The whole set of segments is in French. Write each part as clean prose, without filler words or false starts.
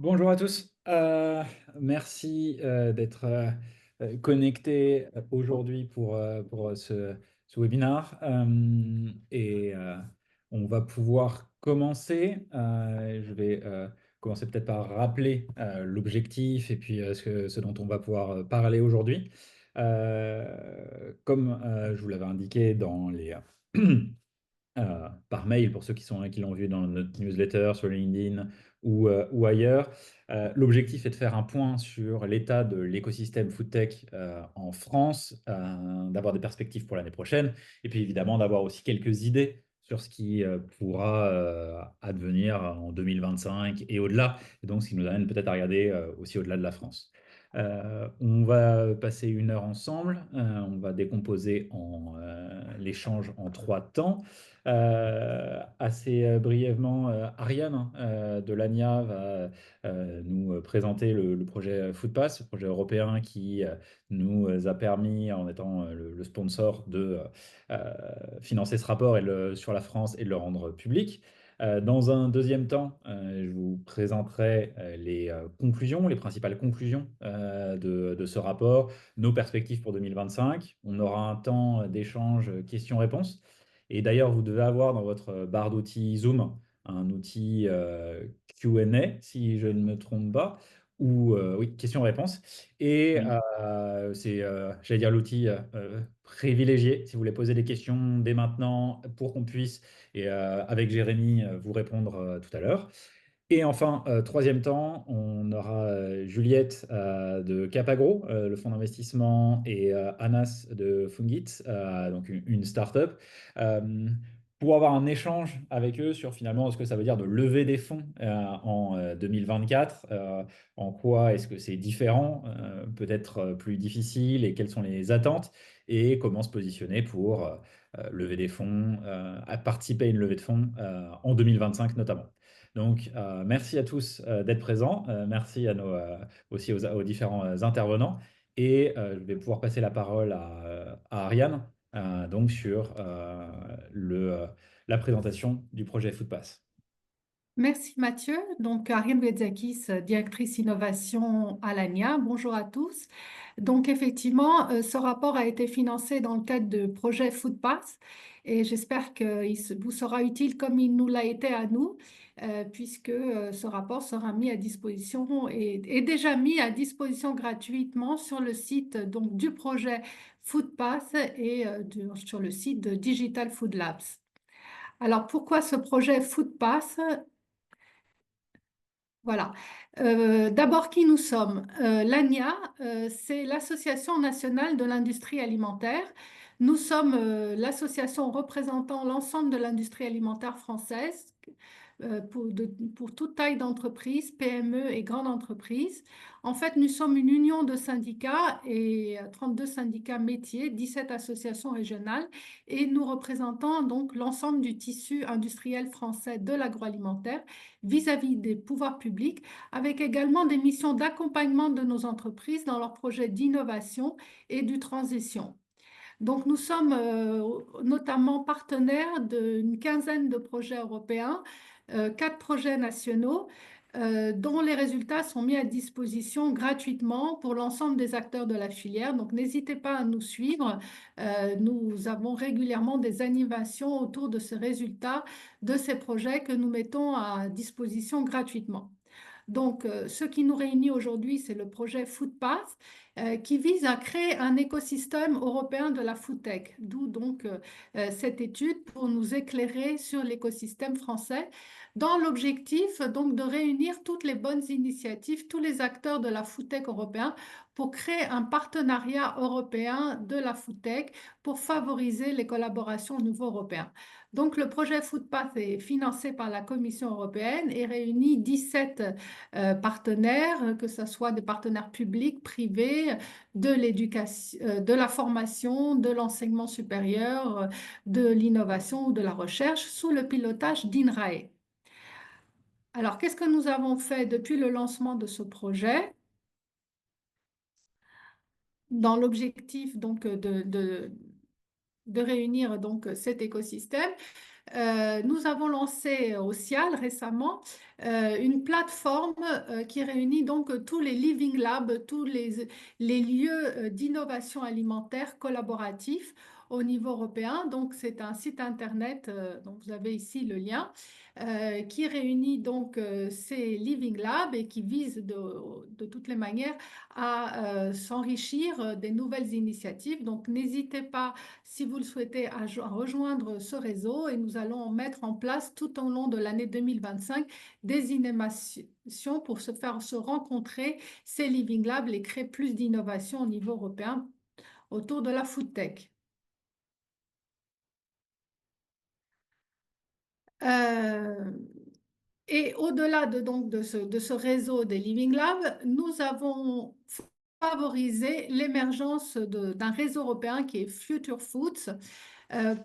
Bonjour à tous. Merci d'être connectés aujourd'hui pour ce webinaire. On va pouvoir commencer. Je vais commencer peut-être par rappeler l'objectif et puis ce dont on va pouvoir parler aujourd'hui. Comme je vous l'avais indiqué dans les par mail pour ceux qui l'ont vu dans notre newsletter sur LinkedIn ou ailleurs. L'objectif est de faire un point sur l'état de l'écosystème foodtech en France, d'avoir des perspectives pour l'année prochaine, et puis évidemment d'avoir aussi quelques idées sur ce qui pourra advenir en 2025 et au-delà, et donc ce qui nous amène peut-être à regarder aussi au-delà de la France. On va passer 1 heure ensemble. On va décomposer l'échange en 3 temps. Assez brièvement, Ariane de l'ANIA va nous présenter le projet Foodpass, le projet européen qui nous a permis, en étant le sponsor, de financer ce rapport sur la France et de le rendre public. Dans un deuxième temps, je vous présenterai les conclusions, les principales conclusions de ce rapport, nos perspectives pour 2025. On aura un temps d'échange questions-réponses. Et d'ailleurs, vous devez avoir dans votre barre d'outils Zoom un outil Q&A, si je ne me trompe pas, ou oui, questions-réponses. Et Oui. j'allais dire, l'outil privilégié, si vous voulez poser des questions dès maintenant pour qu'on puisse, et avec Jérémy, vous répondre tout à l'heure. Et enfin, troisième temps, on aura Juliette de Capagro, le fonds d'investissement, et Anas de Fungit, donc une start-up, euh, pour avoir un échange avec eux sur finalement ce que ça veut dire de lever des fonds en 2024, en quoi est-ce que c'est différent, peut-être plus difficile, et quelles sont les attentes, et comment se positionner pour lever des fonds, à participer à une levée de fonds en 2025 notamment. Donc, merci à tous d'être présents. Merci aussi aux différents intervenants. Et je vais pouvoir passer la parole à Ariane, donc sur la présentation du projet Foodpass. Merci Mathieu. Donc Ariane Bedzakis, directrice innovation à l'ANIA. Bonjour à tous. Donc effectivement, ce rapport a été financé dans le cadre de projet Foodpass et j'espère qu'il vous sera utile comme il nous l'a été à nous, puisque ce rapport sera mis à disposition et est déjà mis à disposition gratuitement sur le site donc, du projet Foodpass et sur le site de Digital Food Labs. Alors pourquoi ce projet Foodpass? Voilà. D'abord, qui nous sommes? L'ANIA, c'est l'Association nationale de l'industrie alimentaire. Nous sommes l'association représentant l'ensemble de l'industrie alimentaire française pour toute taille d'entreprise, PME et grande entreprise. En fait, nous sommes une union de syndicats et 32 syndicats métiers, 17 associations régionales et nous représentons donc l'ensemble du tissu industriel français de l'agroalimentaire vis-à-vis des pouvoirs publics, avec également des missions d'accompagnement de nos entreprises dans leurs projets d'innovation et de transition. Donc, nous sommes notamment partenaires d'une quinzaine de projets européens, 4 projets nationaux, dont les résultats sont mis à disposition gratuitement pour l'ensemble des acteurs de la filière. Donc, n'hésitez pas à nous suivre. Nous avons régulièrement des animations autour de ces résultats de ces projets que nous mettons à disposition gratuitement. Donc, ce qui nous réunit aujourd'hui, c'est le projet Foodpath qui vise à créer un écosystème européen de la foodtech. D'où donc cette étude pour nous éclairer sur l'écosystème français dans l'objectif donc de réunir toutes les bonnes initiatives, tous les acteurs de la foodtech européen pour créer un partenariat européen de la foodtech pour favoriser les collaborations au niveau européen. Donc, le projet Foodpath est financé par la Commission européenne et réunit 17 partenaires, que ce soit des partenaires publics, privés, de l'éducation, de la formation, de l'enseignement supérieur, de l'innovation ou de la recherche, sous le pilotage d'INRAE. Alors, qu'est-ce que nous avons fait depuis le lancement de ce projet? Dans l'objectif donc de réunir donc cet écosystème. Nous avons lancé au CIAL récemment une plateforme qui réunit donc tous les Living Labs, tous les lieux d'innovation alimentaire collaboratifs au niveau européen. Donc, c'est un site internet, dont vous avez ici le lien, qui réunit donc ces Living Labs et qui vise de toutes les manières à s'enrichir des nouvelles initiatives. Donc, n'hésitez pas, si vous le souhaitez, à rejoindre ce réseau et nous allons mettre en place tout au long de l'année 2025 des innovations pour se faire se rencontrer ces Living Labs et créer plus d'innovation au niveau européen autour de la food tech. Euh, Et au-delà de ce réseau des Living Labs, nous avons favorisé l'émergence d'un réseau européen qui est Future Foods,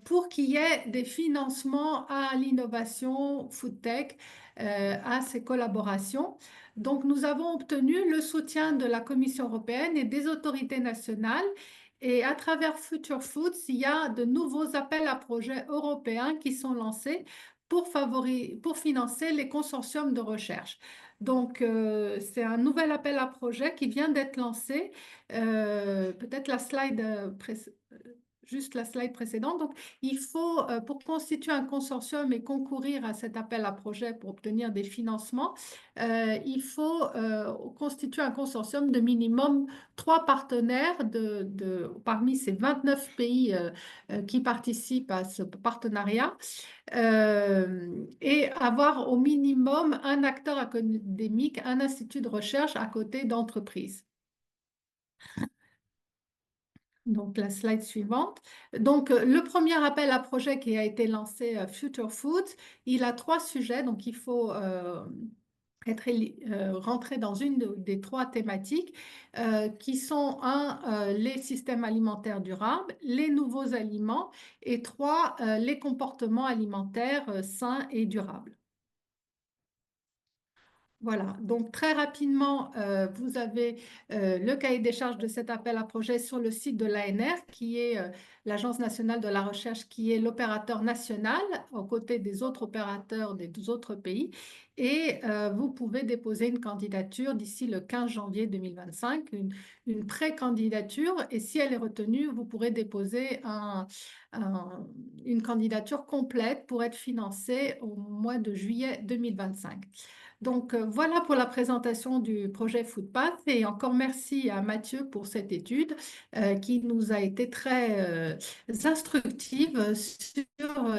pour qu'il y ait des financements à l'innovation food tech, à ces collaborations. Donc, nous avons obtenu le soutien de la Commission européenne et des autorités nationales. Et à travers Future Foods, il y a de nouveaux appels à projets européens qui sont lancés pour financer les consortiums de recherche. Donc, c'est un nouvel appel à projet qui vient d'être lancé. Peut-être juste la slide précédente. Donc, il faut, pour constituer un consortium et concourir à cet appel à projet pour obtenir des financements, il faut constituer un consortium de minimum 3 partenaires parmi ces 29 pays qui participent à ce partenariat, et avoir au minimum un acteur académique, un institut de recherche à côté d'entreprises. Donc, la slide suivante. Donc, le premier appel à projet qui a été lancé, Future Foods, il a 3 sujets. Donc, il faut rentrer dans une des 3 thématiques, qui sont les systèmes alimentaires durables, les nouveaux aliments, et 3, les comportements alimentaires sains et durables. Voilà, donc très rapidement, vous avez le cahier des charges de cet appel à projet sur le site de l'ANR, qui est l'Agence nationale de la recherche, qui est l'opérateur national aux côtés des autres opérateurs des autres pays. Et vous pouvez déposer une candidature d'ici le 15 janvier 2025, une pré-candidature. Et si elle est retenue, vous pourrez déposer une candidature complète pour être financée au mois de juillet 2025. Donc, voilà pour la présentation du projet Foodpath, et encore merci à Mathieu pour cette étude qui nous a été très instructive sur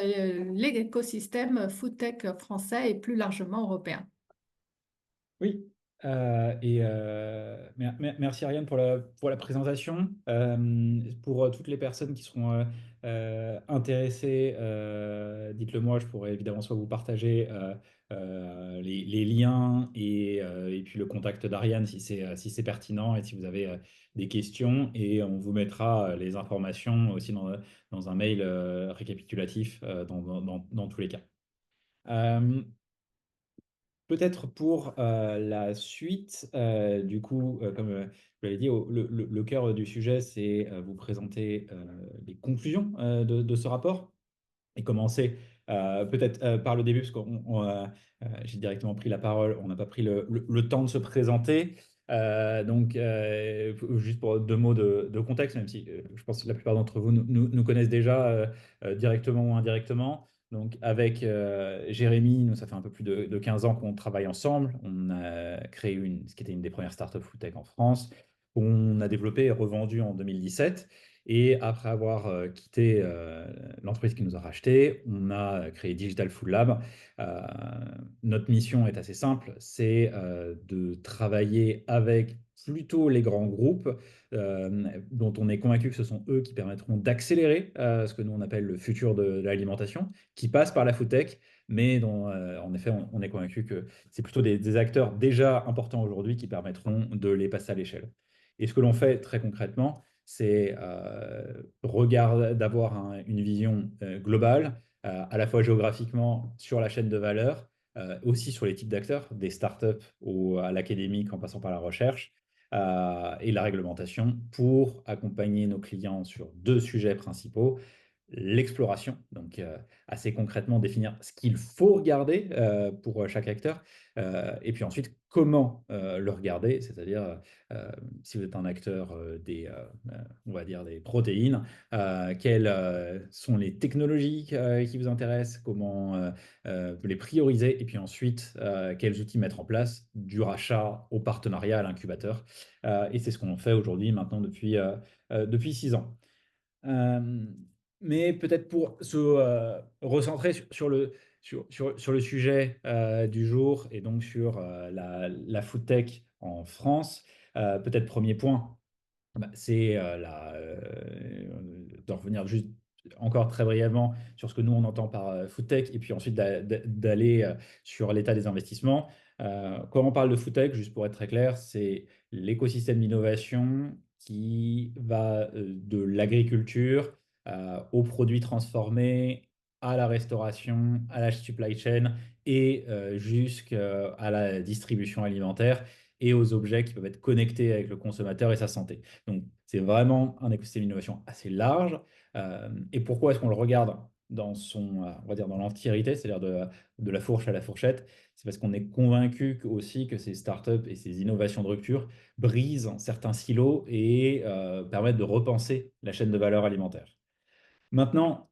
l'écosystème foodtech français et plus largement européen. Oui, merci Ariane pour la présentation. Pour toutes les personnes qui seront intéressées, dites-le moi, je pourrais évidemment soit vous partager les liens et puis le contact d'Ariane si c'est pertinent et si vous avez des questions. Et on vous mettra les informations aussi dans un mail récapitulatif dans tous les cas. Peut-être pour la suite, du coup, comme je l'avais dit, le cœur du sujet, c'est vous présenter les conclusions de ce rapport et commencer peut-être par le début, parce que j'ai directement pris la parole, on n'a pas pris le temps de se présenter. Donc, juste pour 2 mots de contexte, même si je pense que la plupart d'entre vous nous connaissent déjà directement ou indirectement. Donc, avec Jérémy, nous, ça fait un peu plus de 15 ans qu'on travaille ensemble. On a créé ce qui était une des premières startups foodtech en France. On a développé et revendu en 2017. Et après avoir quitté l'entreprise qui nous a racheté, on a créé Digital Food Lab. Euh, Notre mission est assez simple, c'est de travailler avec plutôt les grands groupes dont on est convaincu que ce sont eux qui permettront d'accélérer ce que nous on appelle le futur de l'alimentation, qui passe par la food tech, mais dont en effet on est convaincu que c'est plutôt des acteurs déjà importants aujourd'hui qui permettront de les passer à l'échelle. Et ce que l'on fait très concrètement, c'est d'avoir une vision globale, à la fois géographiquement sur la chaîne de valeur, aussi sur les types d'acteurs, des startups à l'académique en passant par la recherche, et la réglementation pour accompagner nos clients sur 2 sujets principaux. l'exploration, donc assez concrètement définir ce qu'il faut regarder pour chaque acteur, et puis ensuite comment le regarder, c'est-à-dire si vous êtes un acteur on va dire des protéines, quelles sont les technologies qui vous intéressent, comment les prioriser, et puis ensuite quels outils mettre en place, du rachat au partenariat à l'incubateur. Et c'est ce qu'on fait aujourd'hui maintenant depuis 6 ans. Euh, mais peut-être pour se recentrer sur le sujet du jour et donc sur la food tech en France, peut-être premier point, bah, c'est de revenir juste encore très brièvement sur ce que nous on entend par food tech et puis ensuite d'aller sur l'état des investissements. Quand on parle de food tech, juste pour être très clair, c'est l'écosystème d'innovation qui va de l'agriculture aux produits transformés, à la restauration, à la supply chain et jusqu'à la distribution alimentaire et aux objets qui peuvent être connectés avec le consommateur et sa santé. Donc, c'est vraiment un écosystème d'innovation assez large. Et pourquoi est-ce qu'on le regarde dans on va dire dans l'entièreté, c'est-à-dire de la fourche à la fourchette? C'est parce qu'on est convaincu aussi que ces startups et ces innovations de rupture brisent certains silos et permettent de repenser la chaîne de valeur alimentaire. Maintenant,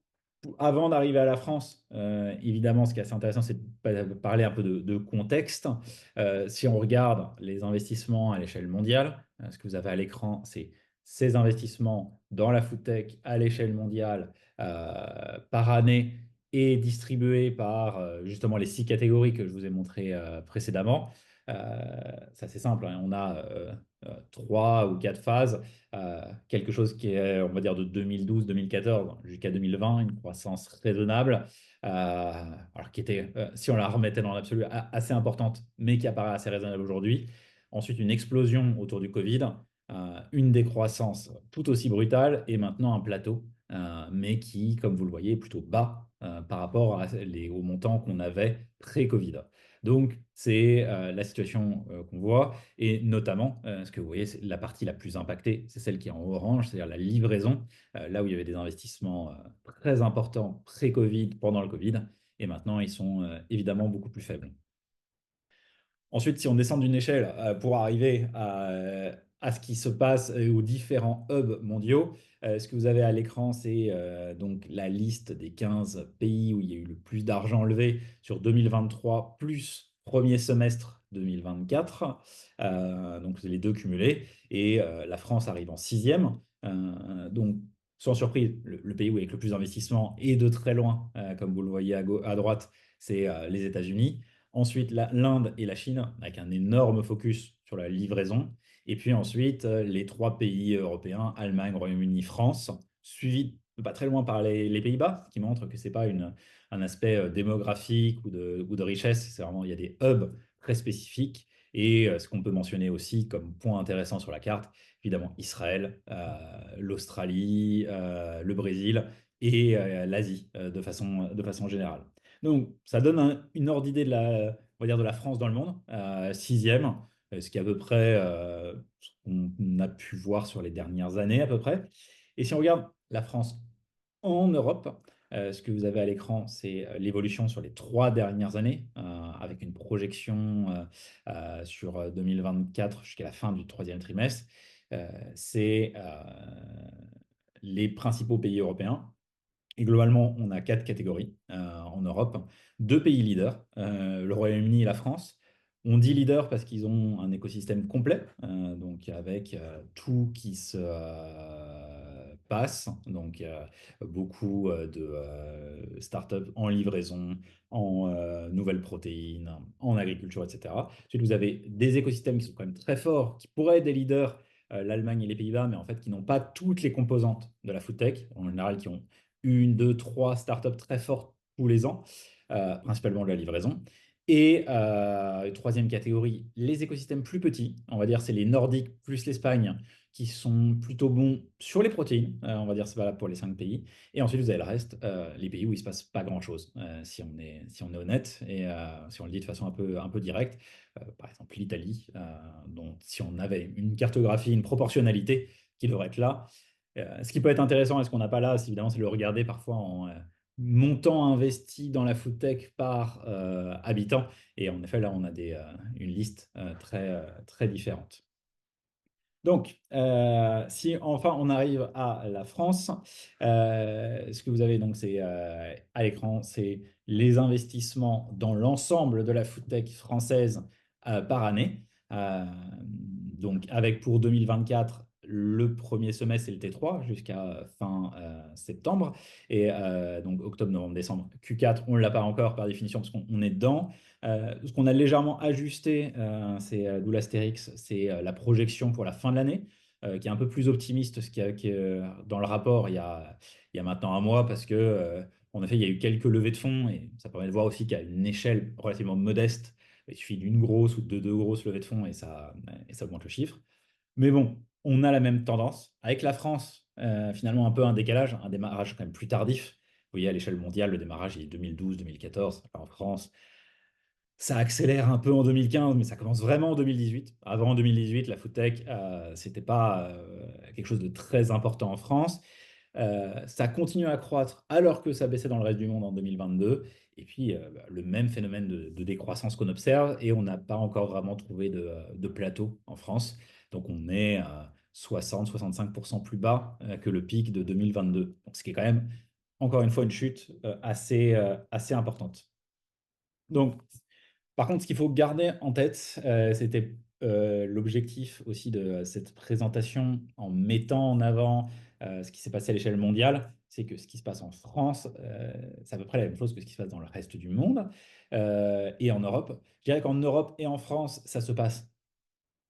avant d'arriver à la France, évidemment, ce qui est assez intéressant, c'est de parler un peu de contexte. Si on regarde les investissements à l'échelle mondiale, ce que vous avez à l'écran, c'est ces investissements dans la food tech à l'échelle mondiale par année et distribués par justement les 6 catégories que je vous ai montrées précédemment. C'est assez simple, hein. On a 3 ou 4 phases, quelque chose qui est, on va dire, de 2012-2014 jusqu'à 2020, une croissance raisonnable, alors qui était, si on la remettait dans l'absolu, assez importante, mais qui apparaît assez raisonnable aujourd'hui. Ensuite, une explosion autour du Covid, une décroissance tout aussi brutale, et maintenant un plateau, mais qui, comme vous le voyez, est plutôt bas par rapport aux montants qu'on avait pré-Covid. Donc, c'est la situation qu'on voit. Et notamment, ce que vous voyez, c'est la partie la plus impactée, c'est celle qui est en orange, c'est-à-dire la livraison, là où il y avait des investissements très importants pré-Covid, pendant le Covid, et maintenant ils sont évidemment beaucoup plus faibles. Ensuite, si on descend d'une échelle pour arriver à ce qui se passe aux différents hubs mondiaux, ce que vous avez à l'écran, c'est donc la liste des 15 pays où il y a eu le plus d'argent levé sur 2023, plus premier semestre 2024. Donc, c'est les deux cumulés. Et la France arrive en sixième. Donc, sans surprise, le pays où il y a le plus d'investissement et de très loin, comme vous le voyez à droite, c'est les États-Unis. Ensuite, l'Inde et la Chine, avec un énorme focus sur la livraison. Et puis ensuite, les 3 pays européens, Allemagne, Royaume-Uni, France, suivis de pas très loin par les Pays-Bas, qui montrent que ce n'est pas un aspect démographique ou de richesse. C'est vraiment, il y a des hubs très spécifiques. Et ce qu'on peut mentionner aussi comme point intéressant sur la carte, évidemment, Israël, l'Australie, le Brésil et l'Asie de façon générale. Donc, ça donne une ordre d'idée on va dire de la France dans le monde, sixième, ce qui est à peu près ce qu'on a pu voir sur les dernières années à peu près. Et si on regarde la France en Europe, ce que vous avez à l'écran, c'est l'évolution sur les 3 dernières années, avec une projection sur 2024 jusqu'à la fin du troisième trimestre. C'est les principaux pays européens. Et globalement, on a 4 catégories en Europe. 2 pays leaders, le Royaume-Uni et la France. On dit leader parce qu'ils ont un écosystème complet, donc avec tout qui se passe, donc beaucoup de startups en livraison, en nouvelles protéines, en agriculture, etc. Ensuite, vous avez des écosystèmes qui sont quand même très forts, qui pourraient être des leaders, l'Allemagne et les Pays-Bas, mais en fait qui n'ont pas toutes les composantes de la food tech, en général qui ont 1, 2, 3 startups très fortes tous les ans, principalement de la livraison. Et troisième catégorie, les écosystèmes plus petits, on va dire c'est les Nordiques plus l'Espagne, qui sont plutôt bons sur les protéines, on va dire c'est valable pour les 5 pays. Et ensuite vous avez le reste, les pays où il ne se passe pas grand-chose, si on est honnête, et si on le dit de façon un peu directe. Par exemple l'Italie, dont si on avait une cartographie, une proportionnalité qui devrait être là, Ce qui peut être intéressant, et ce qu'on n'a pas là, c'est évidemment, c'est de le regarder parfois en montant investi dans la food tech par habitant. Et en effet, là, on a une liste très différente. Donc, si enfin on arrive à la France, ce que vous avez donc, c'est à l'écran, c'est les investissements dans l'ensemble de la foodtech française par année. Donc, avec pour 2024, le premier semestre, c'est le T3 jusqu'à fin septembre. Et donc, octobre, novembre, décembre, Q4, on ne l'a pas encore par définition parce qu'on est dedans. Ce qu'on a légèrement ajusté, c'est d'où l'astérix, c'est la projection pour la fin de l'année, qui est un peu plus optimiste dans le rapport il y a maintenant un mois, parce que en effet, il y a eu quelques levées de fonds et ça permet de voir aussi qu'à une échelle relativement modeste, il suffit d'une grosse ou de deux grosses levées de fonds et ça augmente le chiffre. Mais bon, on a la même tendance. Avec la France, finalement, un peu un décalage, un démarrage quand même plus tardif. Vous voyez, à l'échelle mondiale, le démarrage il est 2012-2014. En France, ça accélère un peu en 2015, mais ça commence vraiment en 2018. Avant en 2018, la foodtech, c'était pas quelque chose de très important en France. Ça continue à croître alors que ça baissait dans le reste du monde en 2022. Et puis, le même phénomène de décroissance qu'on observe, et on n'a pas encore vraiment trouvé de plateau en France. Donc, on est 60-65% plus bas que le pic de 2022. Donc, ce qui est quand même, encore une fois, une chute assez importante. Donc, par contre, ce qu'il faut garder en tête, c'était l'objectif aussi de cette présentation en mettant en avant ce qui s'est passé à l'échelle mondiale, c'est que ce qui se passe en France, c'est à peu près la même chose que ce qui se passe dans le reste du monde et en Europe. Je dirais qu'en Europe et en France, ça se passe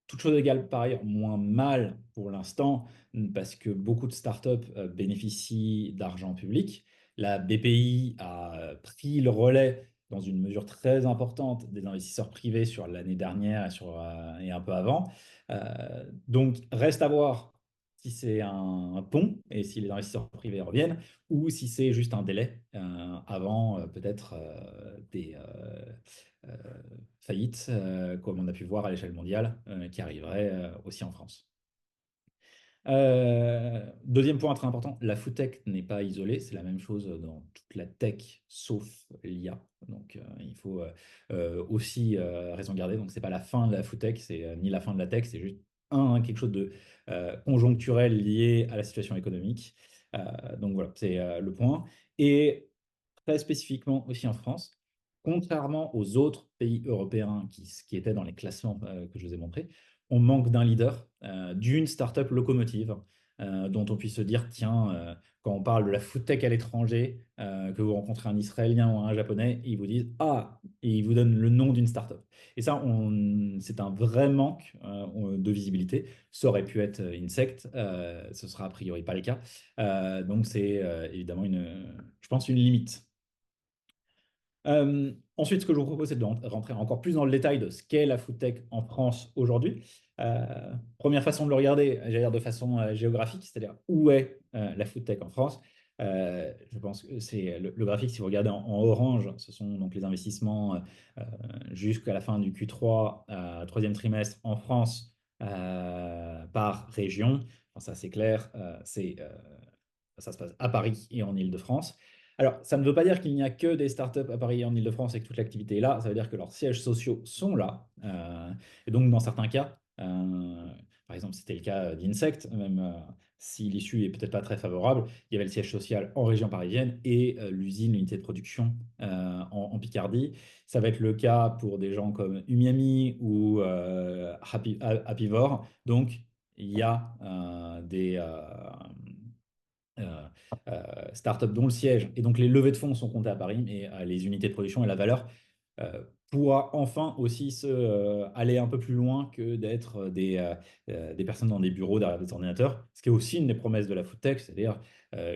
toute chose égale par ailleurs moins mal pour l'instant, parce que beaucoup de startups bénéficient d'argent public. La BPI a pris le relais dans une mesure très importante des investisseurs privés sur l'année dernière et un peu avant. Donc, reste à voir si c'est un pont et si les investisseurs privés reviennent, ou si c'est juste un délai avant peut-être euh, faillites, comme on a pu voir à l'échelle mondiale, qui arriveraient aussi en France. Deuxième point très important, la foodtech n'est pas isolée, c'est la même chose dans toute la tech sauf l'IA. Donc il faut aussi raison garder. Donc c'est pas la fin de la foodtech, c'est ni la fin de la tech, c'est juste quelque chose de conjoncturel lié à la situation économique. Donc voilà, c'est le point. Et très spécifiquement aussi en France, contrairement aux autres pays européens qui étaient dans les classements que je vous ai montrés, on manque d'un leader, d'une startup locomotive, dont on puisse se dire, tiens, quand on parle de la food tech à l'étranger, que vous rencontrez un Israélien ou un Japonais, ils vous disent, ah, et ils vous donnent le nom d'une startup. Et ça, c'est un vrai manque de visibilité. Ça aurait pu être Insect, ce sera a priori pas le cas. Donc c'est évidemment je pense, une limite. Ensuite, ce que je vous propose, c'est de rentrer encore plus dans le détail de ce qu'est la foodtech en France aujourd'hui. Première façon de le regarder, j'allais dire de façon géographique, c'est-à-dire où est la foodtech en France. Je pense que c'est le graphique, si vous regardez en orange, ce sont donc les investissements jusqu'à la fin du Q3, troisième trimestre en France par région. Enfin, ça, c'est clair, ça se passe à Paris et en Île-de-France. Alors, ça ne veut pas dire qu'il n'y a que des startups à Paris et en Île-de-France et que toute l'activité est là. Ça veut dire que leurs sièges sociaux sont là. Et donc, dans certains cas, par exemple, c'était le cas d'Insect, même si l'issue est peut-être pas très favorable, il y avait le siège social en région parisienne et l'usine, l'unité de production en Picardie. Ça va être le cas pour des gens comme Umiami ou Happyvore. Donc, il y a euh, startup dont le siège et donc les levées de fonds sont comptées à Paris, mais les unités de production et la valeur pourra enfin aussi aller un peu plus loin que d'être des personnes dans des bureaux derrière des ordinateurs, ce qui est aussi une des promesses de la foodtech, c'est-à-dire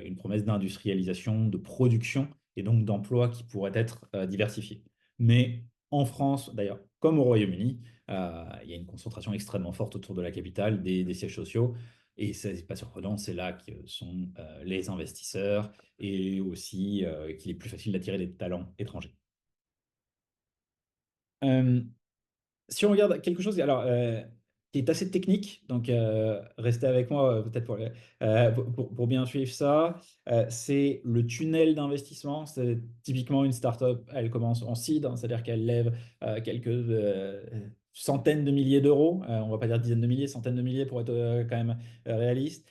une promesse d'industrialisation, de production et donc d'emplois qui pourraient être diversifiés. Mais en France, d'ailleurs, comme au Royaume-Uni, il y a une concentration extrêmement forte autour de la capitale, des sièges sociaux. Et ce n'est pas surprenant, c'est là que sont les investisseurs et aussi qu'il est plus facile d'attirer des talents étrangers. Euh, si on regarde quelque chose, alors qui est assez technique. Donc, restez avec moi peut-être pour bien suivre ça. C'est le tunnel d'investissement. C'est typiquement une startup, elle commence en seed, hein, c'est-à-dire qu'elle lève quelques centaines de milliers d'euros. On va pas dire dizaines de milliers, centaines de milliers pour être quand même réaliste.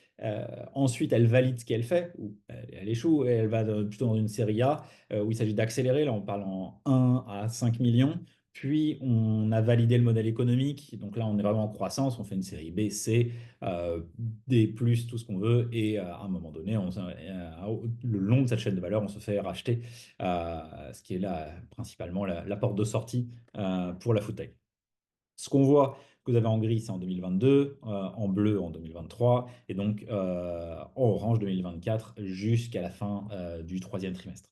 Ensuite, elle valide ce qu'elle fait, ou elle échoue, et elle va plutôt dans une série A, où il s'agit d'accélérer. Là, on parle en 1 à 5 millions. Puis, on a validé le modèle économique. Donc là, on est vraiment en croissance. On fait une série B, C, D+, tout ce qu'on veut. Et à un moment donné, le long de cette chaîne de valeur, on se fait racheter, ce qui est là principalement la porte de sortie pour la food tech. Ce qu'on voit que vous avez en gris, c'est en 2022, en bleu en 2023, et donc en orange 2024 jusqu'à la fin du troisième trimestre.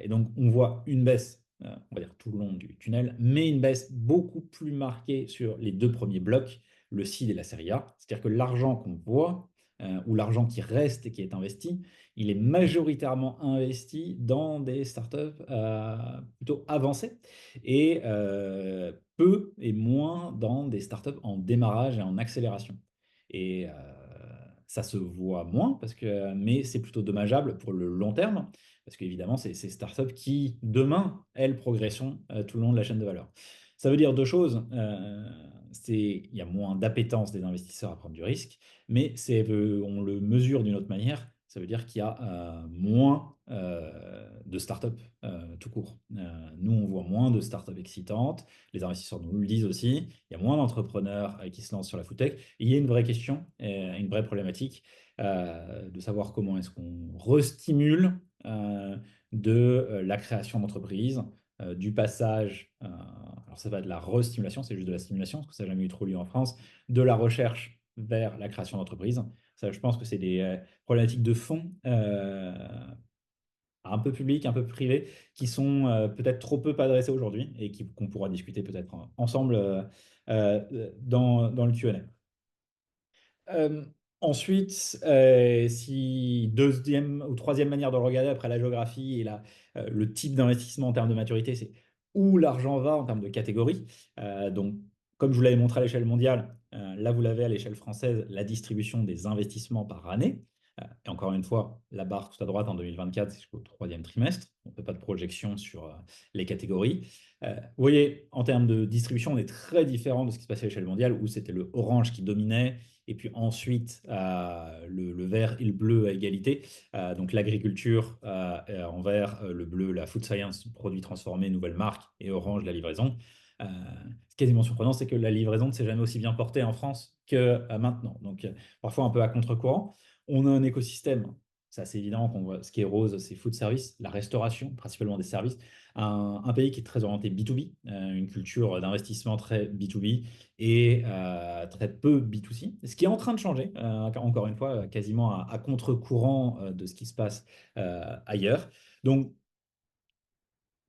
Et donc, on voit une baisse, on va dire tout le long du tunnel, mais une baisse beaucoup plus marquée sur les deux premiers blocs, le seed et la série A. C'est-à-dire que l'argent qu'on voit, ou l'argent qui reste et qui est investi, il est majoritairement investi dans des startups plutôt avancées et peu et moins dans des startups en démarrage et en accélération. Et ça se voit moins, mais c'est plutôt dommageable pour le long terme, parce qu'évidemment, c'est ces startups qui, demain, elles progresseront tout le long de la chaîne de valeur. Ça veut dire deux choses. Il y a moins d'appétence des investisseurs à prendre du risque, mais on le mesure d'une autre manière. Ça veut dire qu'il y a moins de startups tout court. Nous, on voit moins de startups excitantes. Les investisseurs nous le disent aussi. Il y a moins d'entrepreneurs qui se lancent sur la foodtech. Et il y a une vraie question, une vraie problématique de savoir comment est-ce qu'on restimule la création d'entreprises, du passage, alors ça va de la restimulation, c'est juste de la stimulation, parce que ça n'a jamais eu trop lieu en France, de la recherche vers la création d'entreprises. Ça, je pense que c'est des problématiques de fond un peu publiques, un peu privées, qui sont peut-être trop peu adressées aujourd'hui et qu'on pourra discuter peut-être ensemble dans le Q&A. Euh, Ensuite, si deuxième ou troisième manière de le regarder après la géographie et le type d'investissement en termes de maturité, c'est où l'argent va en termes de catégorie. Donc, comme je vous l'avais montré à l'échelle mondiale, là vous l'avez à l'échelle française, la distribution des investissements par année. Et encore une fois, la barre tout à droite en 2024, c'est jusqu'au troisième trimestre. On ne fait pas de projection sur les catégories. Vous voyez, en termes de distribution, on est très différent de ce qui se passait à l'échelle mondiale, où c'était le orange qui dominait, et puis ensuite le vert et le bleu à égalité. Donc l'agriculture en vert, le bleu, la food science, produits transformés, nouvelles marques, et orange, la livraison. Ce qui est quasiment surprenant, c'est que la livraison ne s'est jamais aussi bien portée en France que maintenant. Donc parfois un peu à contre-courant. On a un écosystème, c'est assez évident qu'on voit, ce qui est rose, c'est food service, la restauration, principalement des services. Un pays qui est très orienté B2B, une culture d'investissement très B2B et très peu B2C, ce qui est en train de changer, encore une fois, quasiment à contre-courant de ce qui se passe ailleurs. Donc,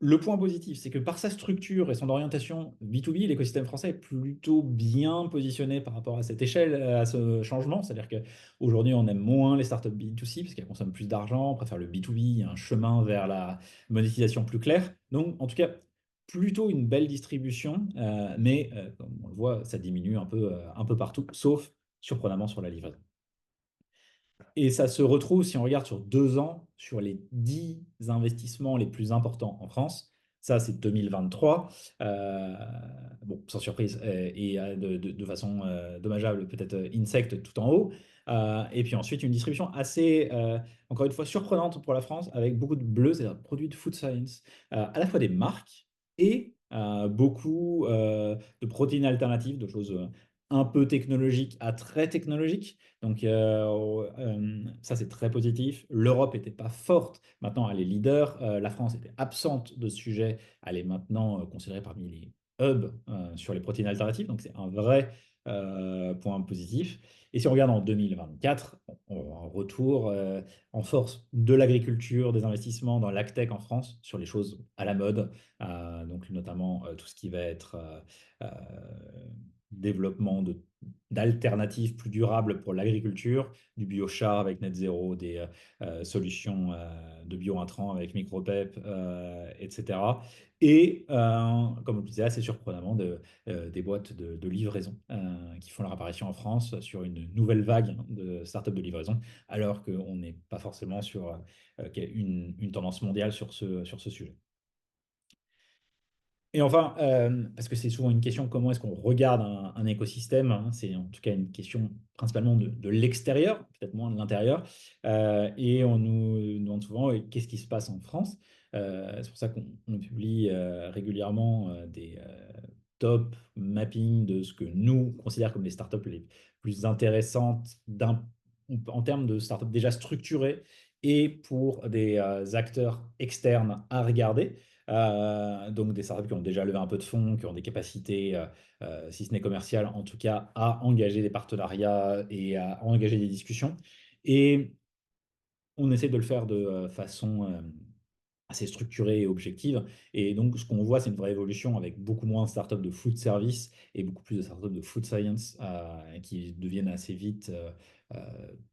le point positif, c'est que par sa structure et son orientation B2B, l'écosystème français est plutôt bien positionné par rapport à cette échelle, à ce changement. C'est-à-dire qu'aujourd'hui, on aime moins les startups B2C parce qu'elles consomment plus d'argent, on préfère le B2B, il y a un chemin vers la monétisation plus claire. Donc, en tout cas, plutôt une belle distribution, mais comme on le voit, ça diminue un peu partout, sauf surprenamment sur la livraison. Et ça se retrouve, si on regarde sur 2 ans, sur les 10 investissements les plus importants en France. Ça, c'est 2023. Bon, sans surprise, et de façon dommageable, peut-être Insect tout en haut. Et puis ensuite, une distribution assez, encore une fois, surprenante pour la France, avec beaucoup de bleus, c'est-à-dire produits de food science, à la fois des marques et beaucoup de protéines alternatives, de choses un peu technologiques à très technologiques. Donc ça, c'est très positif. L'Europe n'était pas forte. Maintenant, elle est leader. La France était absente de ce sujet. Elle est maintenant considérée parmi les hubs sur les protéines alternatives. Donc c'est un vrai point positif. Et si on regarde en 2024, on voit un retour en force de l'agriculture, des investissements dans l'agtech en France sur les choses à la mode. Donc notamment tout ce qui va être développement d'alternatives plus durables pour l'agriculture, du biochar avec net zéro, des solutions de bio-intrants avec MicroPep, etc. Et comme je le disais, assez surprenamment, des boîtes de livraison qui font leur apparition en France sur une nouvelle vague de startups de livraison, alors qu'on n'est pas forcément sur une tendance mondiale sur ce sujet. Et enfin, parce que c'est souvent une question, comment est-ce qu'on regarde un écosystème, hein, c'est en tout cas une question principalement de l'extérieur, peut-être moins de l'intérieur, et on nous demande souvent qu'est-ce qui se passe en France. C'est pour ça qu'on publie régulièrement des top mapping de ce que nous considérons comme les startups les plus intéressantes en termes de startups déjà structurées et pour des acteurs externes à regarder. Donc des startups qui ont déjà levé un peu de fonds, qui ont des capacités, si ce n'est commerciales, en tout cas à engager des partenariats et à engager des discussions. Et on essaie de le faire de façon assez structurée et objective. Et donc, ce qu'on voit, c'est une vraie évolution avec beaucoup moins de startups de food service et beaucoup plus de startups de food science qui deviennent assez vite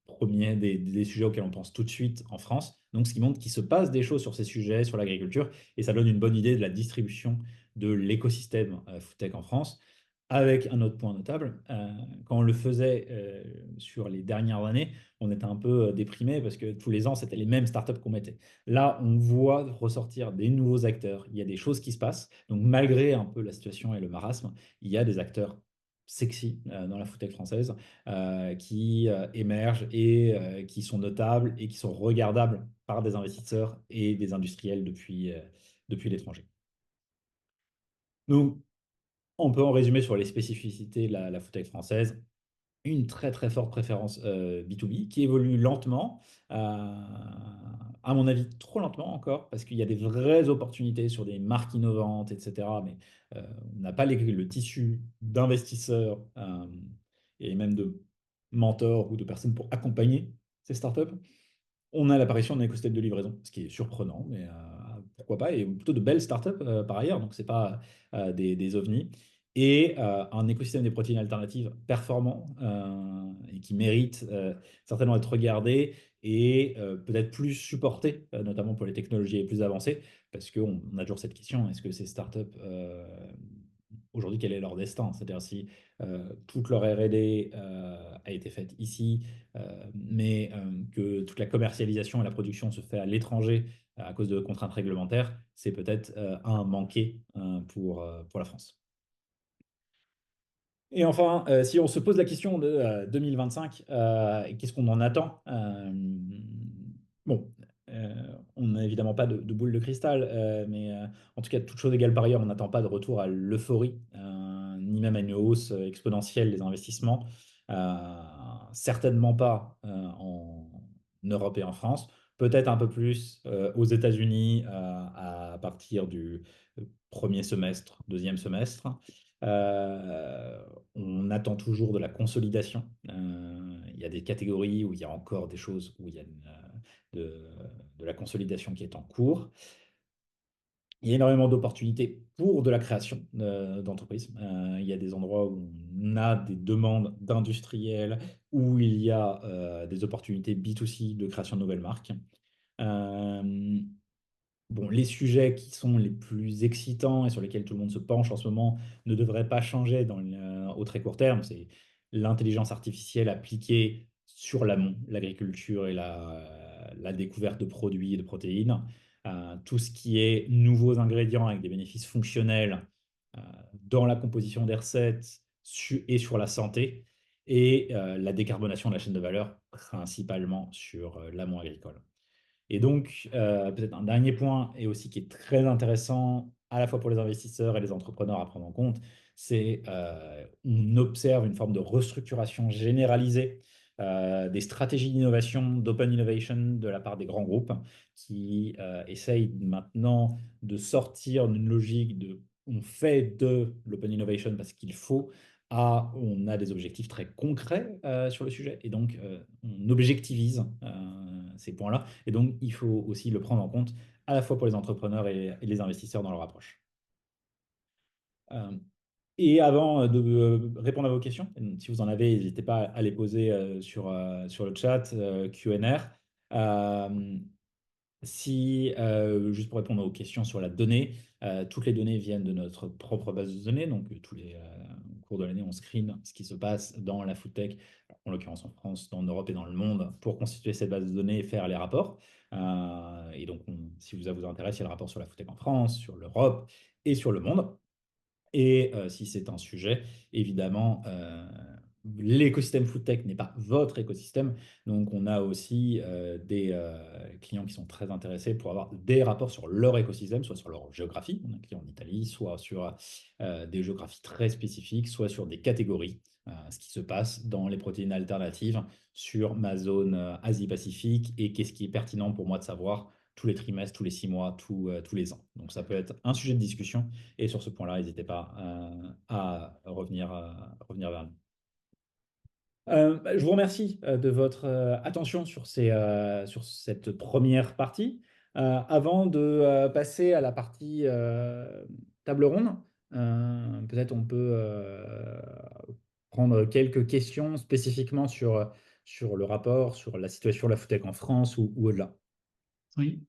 premiers des sujets auxquels on pense tout de suite en France. Donc, ce qui montre qu'il se passe des choses sur ces sujets, sur l'agriculture, et ça donne une bonne idée de la distribution de l'écosystème food tech en France. Avec un autre point notable, quand on le faisait sur les dernières années, on était un peu déprimé parce que tous les ans, c'était les mêmes startups qu'on mettait. Là, on voit ressortir des nouveaux acteurs. Il y a des choses qui se passent. Donc, malgré un peu la situation et le marasme, il y a des acteurs sexy dans la foodtech française qui émergent et qui sont notables et qui sont regardables par des investisseurs et des industriels depuis l'étranger. Donc, on peut en résumer sur les spécificités de la foodtech française une très très forte préférence B2B qui évolue lentement, à mon avis trop lentement encore, parce qu'il y a des vraies opportunités sur des marques innovantes, etc. Mais on n'a pas le tissu d'investisseurs et même de mentors ou de personnes pour accompagner ces startups. On a l'apparition d'un écosystème de livraison, ce qui est surprenant, mais pourquoi pas, et plutôt de belles startups par ailleurs, donc c'est pas des ovnis. Et un écosystème des protéines alternatives performant et qui mérite certainement d'être regardé et peut-être plus supporté, notamment pour les technologies les plus avancées, parce qu'on a toujours cette question, est-ce que ces startups, aujourd'hui, quel est leur destin? C'est-à-dire si toute leur R&D a été faite ici, mais que toute la commercialisation et la production se fait à l'étranger à cause de contraintes réglementaires, c'est peut-être un manqué pour la France. Et enfin, si on se pose la question de 2025, qu'est-ce qu'on en attend? Bon, on n'a évidemment pas de boule de cristal, mais en tout cas, toute chose égale par ailleurs, on n'attend pas de retour à l'euphorie, ni même à une hausse exponentielle des investissements. Certainement pas en Europe et en France. Peut-être un peu plus aux États-Unis à partir du premier semestre, deuxième semestre. On attend toujours de la consolidation. Il y a des catégories où il y a encore des choses où il y a de, de la consolidation qui est en cours. Il y a énormément d'opportunités pour de la création d'entreprises. Il y a des endroits où on a des demandes d'industriels, où il y a des opportunités B2C de création de nouvelles marques. Euh, Bon, les sujets qui sont les plus excitants et sur lesquels tout le monde se penche en ce moment ne devraient pas changer au très court terme. C'est l'intelligence artificielle appliquée sur l'amont, l'agriculture et la découverte de produits et de protéines. Tout ce qui est nouveaux ingrédients avec des bénéfices fonctionnels euh, dans la composition des recettes et sur la santé. Et la décarbonation de la chaîne de valeur, principalement sur l'amont agricole. Et donc, peut-être un dernier point, et aussi qui est très intéressant à la fois pour les investisseurs et les entrepreneurs à prendre en compte, c'est on observe une forme de restructuration généralisée des stratégies d'innovation, d'open innovation de la part des grands groupes qui essayent maintenant de sortir d'une logique de on fait de l'open innovation parce qu'il faut on a des objectifs très concrets sur le sujet et donc on objectivise ces points-là. Et donc, il faut aussi le prendre en compte à la fois pour les entrepreneurs et les investisseurs dans leur approche. Euh, et avant de répondre à vos questions, si vous en avez, n'hésitez pas à les poser sur le chat Q&R. Euh, juste pour répondre aux questions sur la donnée, toutes les données viennent de notre propre base de données, donc tous les cours de l'année, on screen ce qui se passe dans la food tech, en l'occurrence en France, en Europe et dans le monde, pour constituer cette base de données et faire les rapports. Et donc, si ça vous intéresse, il y a le rapport sur la food tech en France, sur l'Europe et sur le monde. Et si c'est un sujet, évidemment, l'écosystème FoodTech n'est pas votre écosystème. Donc, on a aussi des clients qui sont très intéressés pour avoir des rapports sur leur écosystème, soit sur leur géographie. On a un client en Italie, soit sur des géographies très spécifiques, soit sur des catégories. Ce qui se passe dans les protéines alternatives sur ma zone Asie-Pacifique et qu'est-ce qui est pertinent pour moi de savoir tous les trimestres, tous les 6 mois, tous les ans. Donc, ça peut être un sujet de discussion. Et sur ce point-là, n'hésitez pas à revenir vers nous. Je vous remercie de votre attention sur cette première partie. Avant de passer à la partie table ronde, peut-être on peut prendre quelques questions spécifiquement sur le rapport, sur la situation de la foodtech en France ou au-delà. Oui.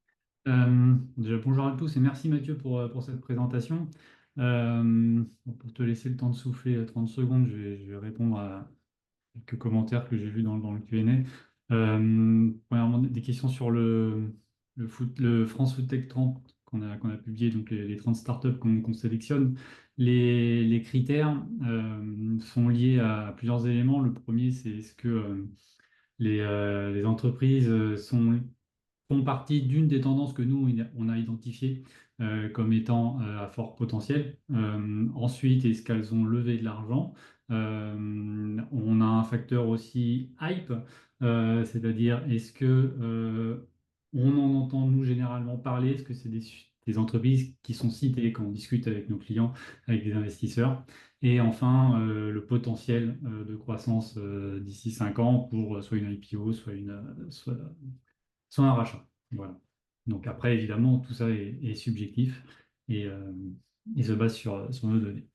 Déjà, bonjour à tous et merci Mathieu pour cette présentation. Pour te laisser le temps de souffler 30 secondes, je vais répondre à quelques commentaires que j'ai vus dans le Q&A. Premièrement, des questions sur le France Food Tech 30 qu'on a publié, donc les 30 startups qu'on sélectionne. Les critères sont liés à plusieurs éléments. Le premier, c'est est-ce que les entreprises font partie d'une des tendances que nous, on a identifiées comme étant à fort potentiel. Ensuite, est-ce qu'elles ont levé de l'argent? On a un facteur aussi hype, c'est-à-dire est-ce que on en entend nous généralement parler? Est-ce que c'est des entreprises qui sont citées quand on discute avec nos clients, avec des investisseurs? Et enfin, le potentiel de croissance d'ici 5 ans pour soit une IPO, soit un rachat. Voilà. Donc après, évidemment, tout ça est subjectif et, se base sur nos données.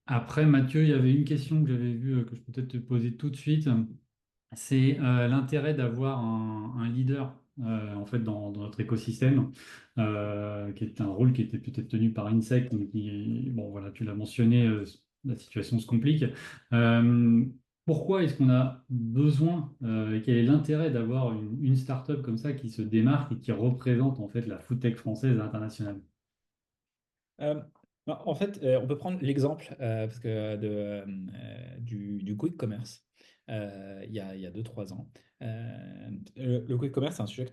Après, Mathieu, il y avait une question que j'avais vue que je peux peut-être te poser tout de suite. C'est l'intérêt d'avoir un leader en fait dans notre écosystème, qui est un rôle qui était peut-être tenu par Insect, mais bon voilà, tu l'as mentionné, la situation se complique. Euh, Pourquoi est-ce qu'on a besoin et quel est l'intérêt d'avoir une startup comme ça qui se démarque et qui représente en fait la foodtech française à l'international? Euh, En fait, on peut prendre l'exemple parce que du quick commerce il y a 2-3 ans. Le quick commerce, c'est un sujet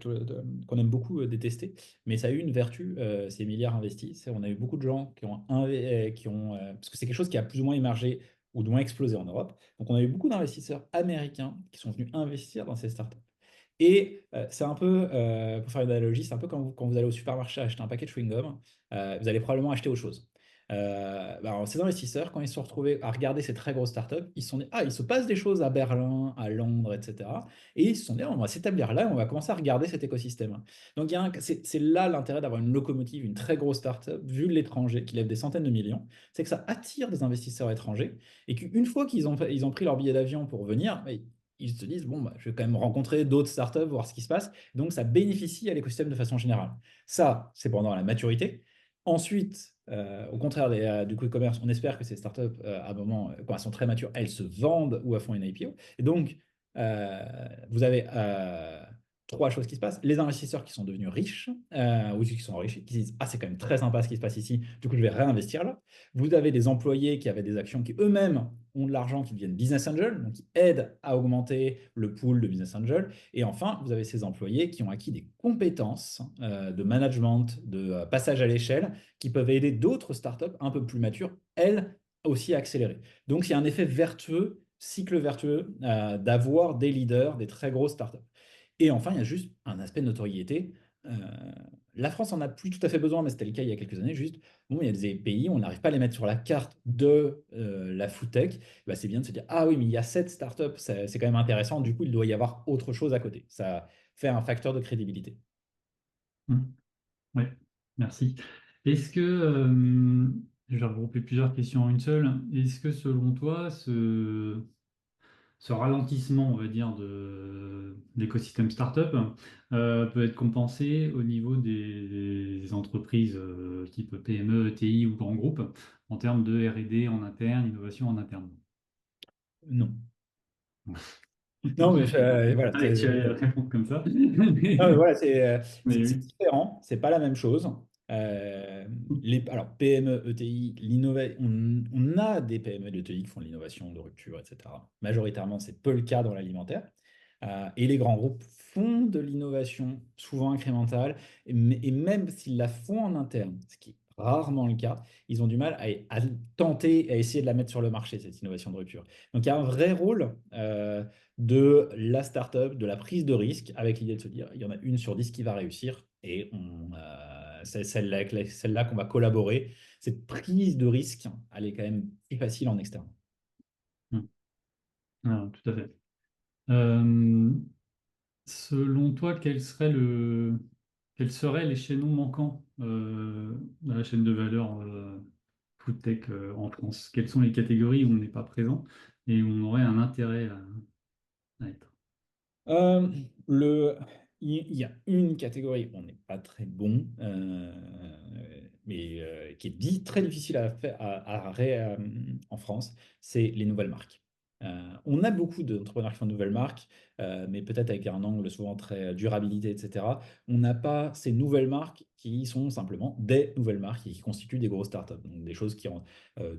qu'on aime beaucoup détester, mais ça a eu une vertu, ces milliards investis. On a eu beaucoup de gens parce que c'est quelque chose qui a plus ou moins émergé ou du moins explosé en Europe. Donc, on a eu beaucoup d'investisseurs américains qui sont venus investir dans ces startups. Et c'est un peu, pour faire une analogie, c'est un peu quand vous allez au supermarché acheter un paquet de chewing-gum, vous allez probablement acheter autre chose. Alors, ces investisseurs, quand ils se sont retrouvés à regarder ces très grosses startups, ils se sont dit, ah, il se passe des choses à Berlin, à Londres, etc. Et ils se sont dit, ah, on va s'établir là, on va commencer à regarder cet écosystème. Donc, c'est là l'intérêt d'avoir une locomotive, une très grosse startup, vue de l'étranger, qui lève des centaines de millions, c'est que ça attire des investisseurs étrangers et qu'une fois qu'ils ont pris leur billet d'avion pour venir, ils se disent, bon, bah, je vais quand même rencontrer d'autres startups, voir ce qui se passe. Donc, ça bénéficie à l'écosystème de façon générale. Ça, c'est pendant la maturité. Ensuite, au contraire du quick commerce, on espère que ces startups, à un moment, quand elles sont très matures, elles se vendent ou elles font une IPO. Et donc, vous avez trois choses qui se passent. Les investisseurs qui sont devenus riches, ou ceux qui sont enrichis, qui disent, ah, c'est quand même très sympa ce qui se passe ici, du coup, je vais réinvestir là. Vous avez des employés qui avaient des actions qui eux-mêmes ont de l'argent, qui deviennent business angels, donc qui aident à augmenter le pool de business angels. Et enfin, vous avez ces employés qui ont acquis des compétences de management, de passage à l'échelle, qui peuvent aider d'autres startups un peu plus matures, elles aussi à accélérer. Donc, il y a un effet vertueux, cycle vertueux, d'avoir des leaders, des très grosses startups. Et enfin, il y a juste un aspect de notoriété. Euh, la France en a plus tout à fait besoin, mais c'était le cas il y a quelques années. Juste, bon, il y a des pays où on n'arrive pas à les mettre sur la carte de la foodtech. Bah, c'est bien de se dire, ah oui, mais il y a cette startup, c'est quand même intéressant. Du coup, il doit y avoir autre chose à côté. Ça fait un facteur de crédibilité. Oui, merci. Est-ce que, je vais regrouper plusieurs questions en une seule, est-ce que selon toi, ce ralentissement, on va dire, de l'écosystème startup peut être compensé au niveau des entreprises type PME, TI ou grands groupes, en termes de R&D en interne, innovation en interne? Non. Non, mais voilà. Ah, tu allais répondre comme ça. Non, mais voilà, Mais c'est oui. différent, c'est pas la même chose. Alors, PME, ETI, on a des PME et ETI qui font de l'innovation, de rupture, etc. Majoritairement, c'est peu le cas dans l'alimentaire. Et les grands groupes font de l'innovation, souvent incrémentale, et même s'ils la font en interne, ce qui est rarement le cas, ils ont du mal à tenter, à essayer de la mettre sur le marché, cette innovation de rupture. Donc, il y a un vrai rôle de la startup, de la prise de risque, avec l'idée de se dire, il y en a une sur 10 qui va réussir, et c'est celle-là qu'on va collaborer. Cette prise de risque, elle est quand même plus facile en externe. Ah, tout à fait. Euh, Selon toi, quel serait l'échelon manquant dans la chaîne de valeur food tech en France? Quelles sont les catégories où on n'est pas présent et où on aurait un intérêt à être? Euh, le, il y a une catégorie où on n'est pas très bon, mais qui est très difficile à faire en France, c'est les nouvelles marques. On a beaucoup d'entrepreneurs qui font de nouvelles marques, mais peut-être avec un angle souvent très durabilité, etc. On n'a pas ces nouvelles marques qui sont simplement des nouvelles marques et qui constituent des grosses startups. Donc des choses qui ont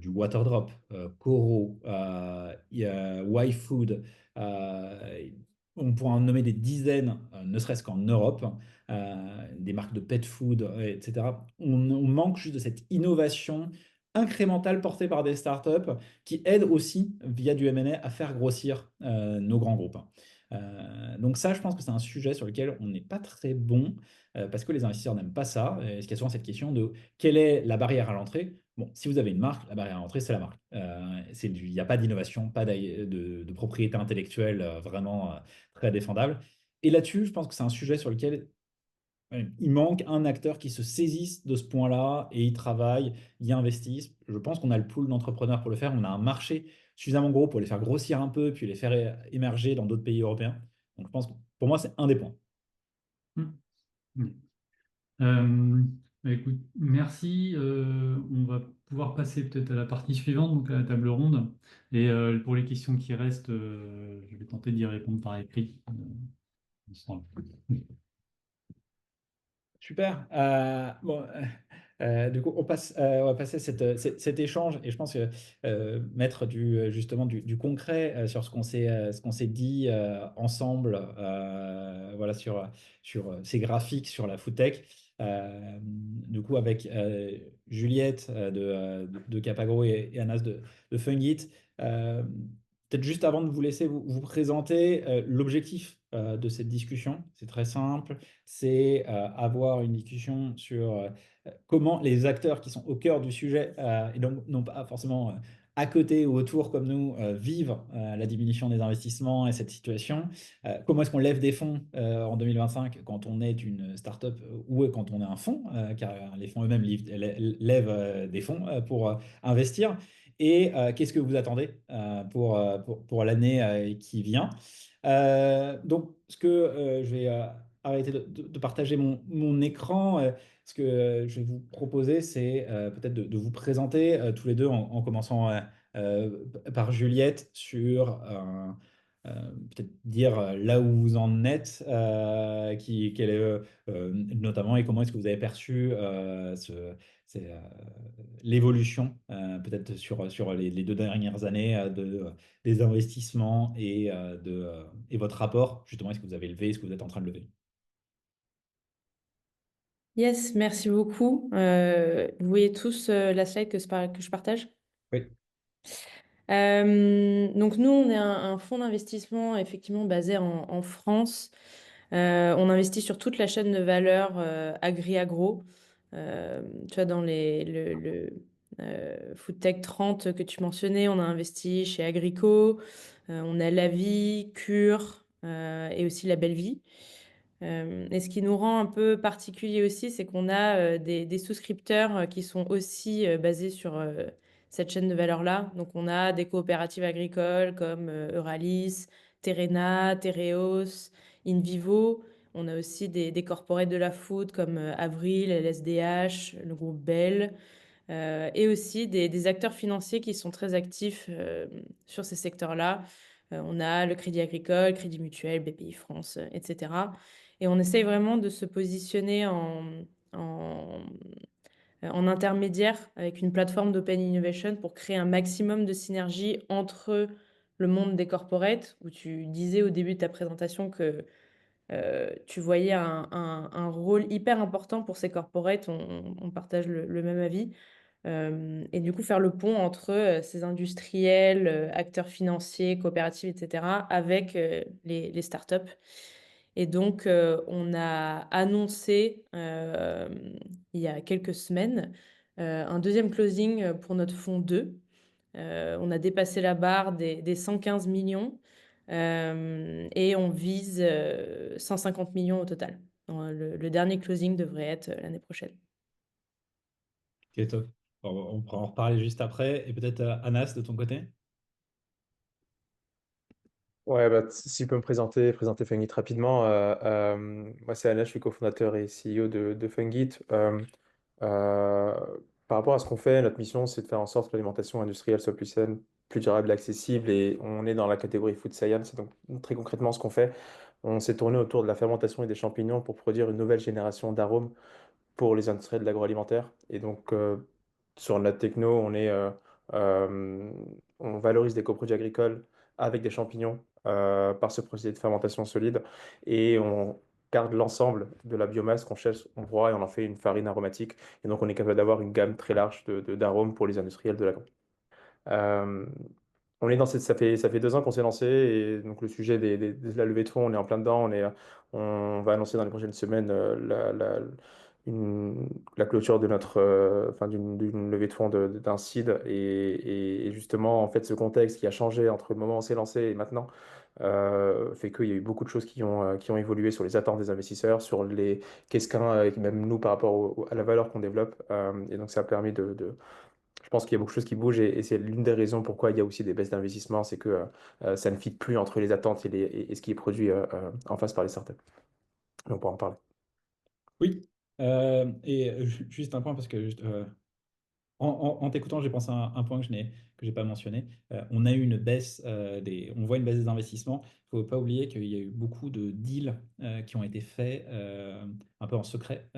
du Waterdrop, Coro, il y a YFood. On pourra en nommer des dizaines, ne serait-ce qu'en Europe, des marques de pet food, etc. On manque juste de cette innovation incrémentale portée par des startups qui aident aussi, via du M&A, à faire grossir nos grands groupes. Donc ça, je pense que c'est un sujet sur lequel on n'est pas très bon parce que les investisseurs n'aiment pas ça. Et il y a souvent cette question de quelle est la barrière à l'entrée? Bon, si vous avez une marque, la barrière à l'entrée, c'est la marque. Il n'y a pas d'innovation, pas de propriété intellectuelle vraiment très défendable. Et là-dessus, je pense que c'est un sujet sur lequel il manque un acteur qui se saisisse de ce point-là et y travaille, y investisse. Je pense qu'on a le pool d'entrepreneurs pour le faire. On a un marché suffisamment gros pour les faire grossir un peu, puis les faire émerger dans d'autres pays européens. Donc je pense que pour moi, c'est un des points. Hmm. Euh, Bah, écoute, merci. On va pouvoir passer peut-être à la partie suivante, donc à la table ronde. Et pour les questions qui restent, je vais tenter d'y répondre par écrit. Ensemble. Super. Bon, du coup, on va passer cet échange et je pense que mettre justement du concret sur ce qu'on s'est dit ensemble, voilà, sur ces graphiques sur la foodtech. Du coup, avec Juliette de Capagro et Anas de Fungit. euh, Peut-être juste avant de vous laisser vous présenter l'objectif de cette discussion, c'est très simple, c'est avoir une discussion sur comment les acteurs qui sont au cœur du sujet, et donc non pas forcément à côté ou autour comme nous, vivent la diminution des investissements et cette situation. Comment est-ce qu'on lève des fonds en 2025 quand on est une start-up ou quand on est un fonds, car les fonds eux-mêmes lèvent des fonds pour investir. Et qu'est-ce que vous attendez pour l'année qui vient? Donc, ce que je vais arrêter de partager mon écran. Ce que je vais vous proposer, c'est peut-être de vous présenter tous les deux en commençant par Juliette sur peut-être dire là où vous en êtes, quelle est notamment et comment est-ce que vous avez perçu c'est, euh, l'évolution peut-être sur les 2 dernières années des investissements et votre rapport, justement, est-ce que vous avez levé, est-ce que vous êtes en train de lever? Yes, merci beaucoup. Vous voyez tous la slide que je partage? Oui. Donc nous, on est un fonds d'investissement effectivement basé en France. On investit sur toute la chaîne de valeur agri-agro. Tu vois, dans le Food Tech 30 que tu mentionnais, on a investi chez Agrico, on a La Vie, Cure et aussi La Belle Vie. Et ce qui nous rend un peu particulier aussi, c'est qu'on a des souscripteurs qui sont aussi basés sur cette chaîne de valeur-là. Donc, on a des coopératives agricoles comme Euralis, Terrena, Tereos, InVivo. On a aussi des corporates de la food comme Avril, LSDH, le groupe Bell. et aussi des acteurs financiers qui sont très actifs sur ces secteurs-là. On a le Crédit Agricole, Crédit Mutuel, BPI France, etc. Et on essaye vraiment de se positionner en intermédiaire avec une plateforme d'open innovation pour créer un maximum de synergie entre le monde des corporates, où tu disais au début de ta présentation que tu voyais un rôle hyper important pour ces corporates, on partage le même avis. Et du coup, faire le pont entre ces industriels, acteurs financiers, coopératives, etc., avec les startups. Et donc, on a annoncé il y a quelques semaines un deuxième closing pour notre fonds 2. On a dépassé la barre des 115 millions et on vise 150 millions au total. Le dernier closing devrait être l'année prochaine. Ok, top. On pourra en reparler juste après. Et peut-être Anas, de ton côté? Ouais, bah, si je peux me présenter Fungit rapidement. Moi, c'est Anna, je suis cofondateur et CEO de Fungit. Euh, Par rapport à ce qu'on fait, notre mission, c'est de faire en sorte que l'alimentation industrielle soit plus saine, plus durable et accessible. Et on est dans la catégorie food science. Donc, très concrètement, ce qu'on fait, on s'est tourné autour de la fermentation et des champignons pour produire une nouvelle génération d'arômes pour les industriels de l'agroalimentaire. Et donc, sur notre techno, euh, on valorise des coproduits agricoles avec des champignons par ce procédé de fermentation solide et on garde l'ensemble de la biomasse qu'on cherche, on broie et on en fait une farine aromatique. Et donc, on est capable d'avoir une gamme très large d'arômes pour les industriels de l'agro. Euh, on est dans ça fait 2 ans qu'on s'est lancé et donc le sujet de la levée de fonds, on est en plein dedans. On va annoncer dans les prochaines semaines la clôture de d'une levée de fonds d'un seed et justement en fait ce contexte qui a changé entre le moment où on s'est lancé et maintenant fait qu'il y a eu beaucoup de choses qui ont évolué sur les attentes des investisseurs, sur les qu'est-ce qu'un même nous par rapport à la valeur qu'on développe et donc ça a permis je pense qu'il y a beaucoup de choses qui bougent et c'est l'une des raisons pourquoi il y a aussi des baisses d'investissement, c'est que ça ne fit plus entre les attentes et ce qui est produit en face par les startups. Donc on pourra en parler. Oui. Juste un point, parce que en t'écoutant, j'ai pensé à un point que j'ai pas mentionné. On a eu une baisse on voit une baisse des investissements. Il ne faut pas oublier qu'il y a eu beaucoup de deals qui ont été faits un peu en secret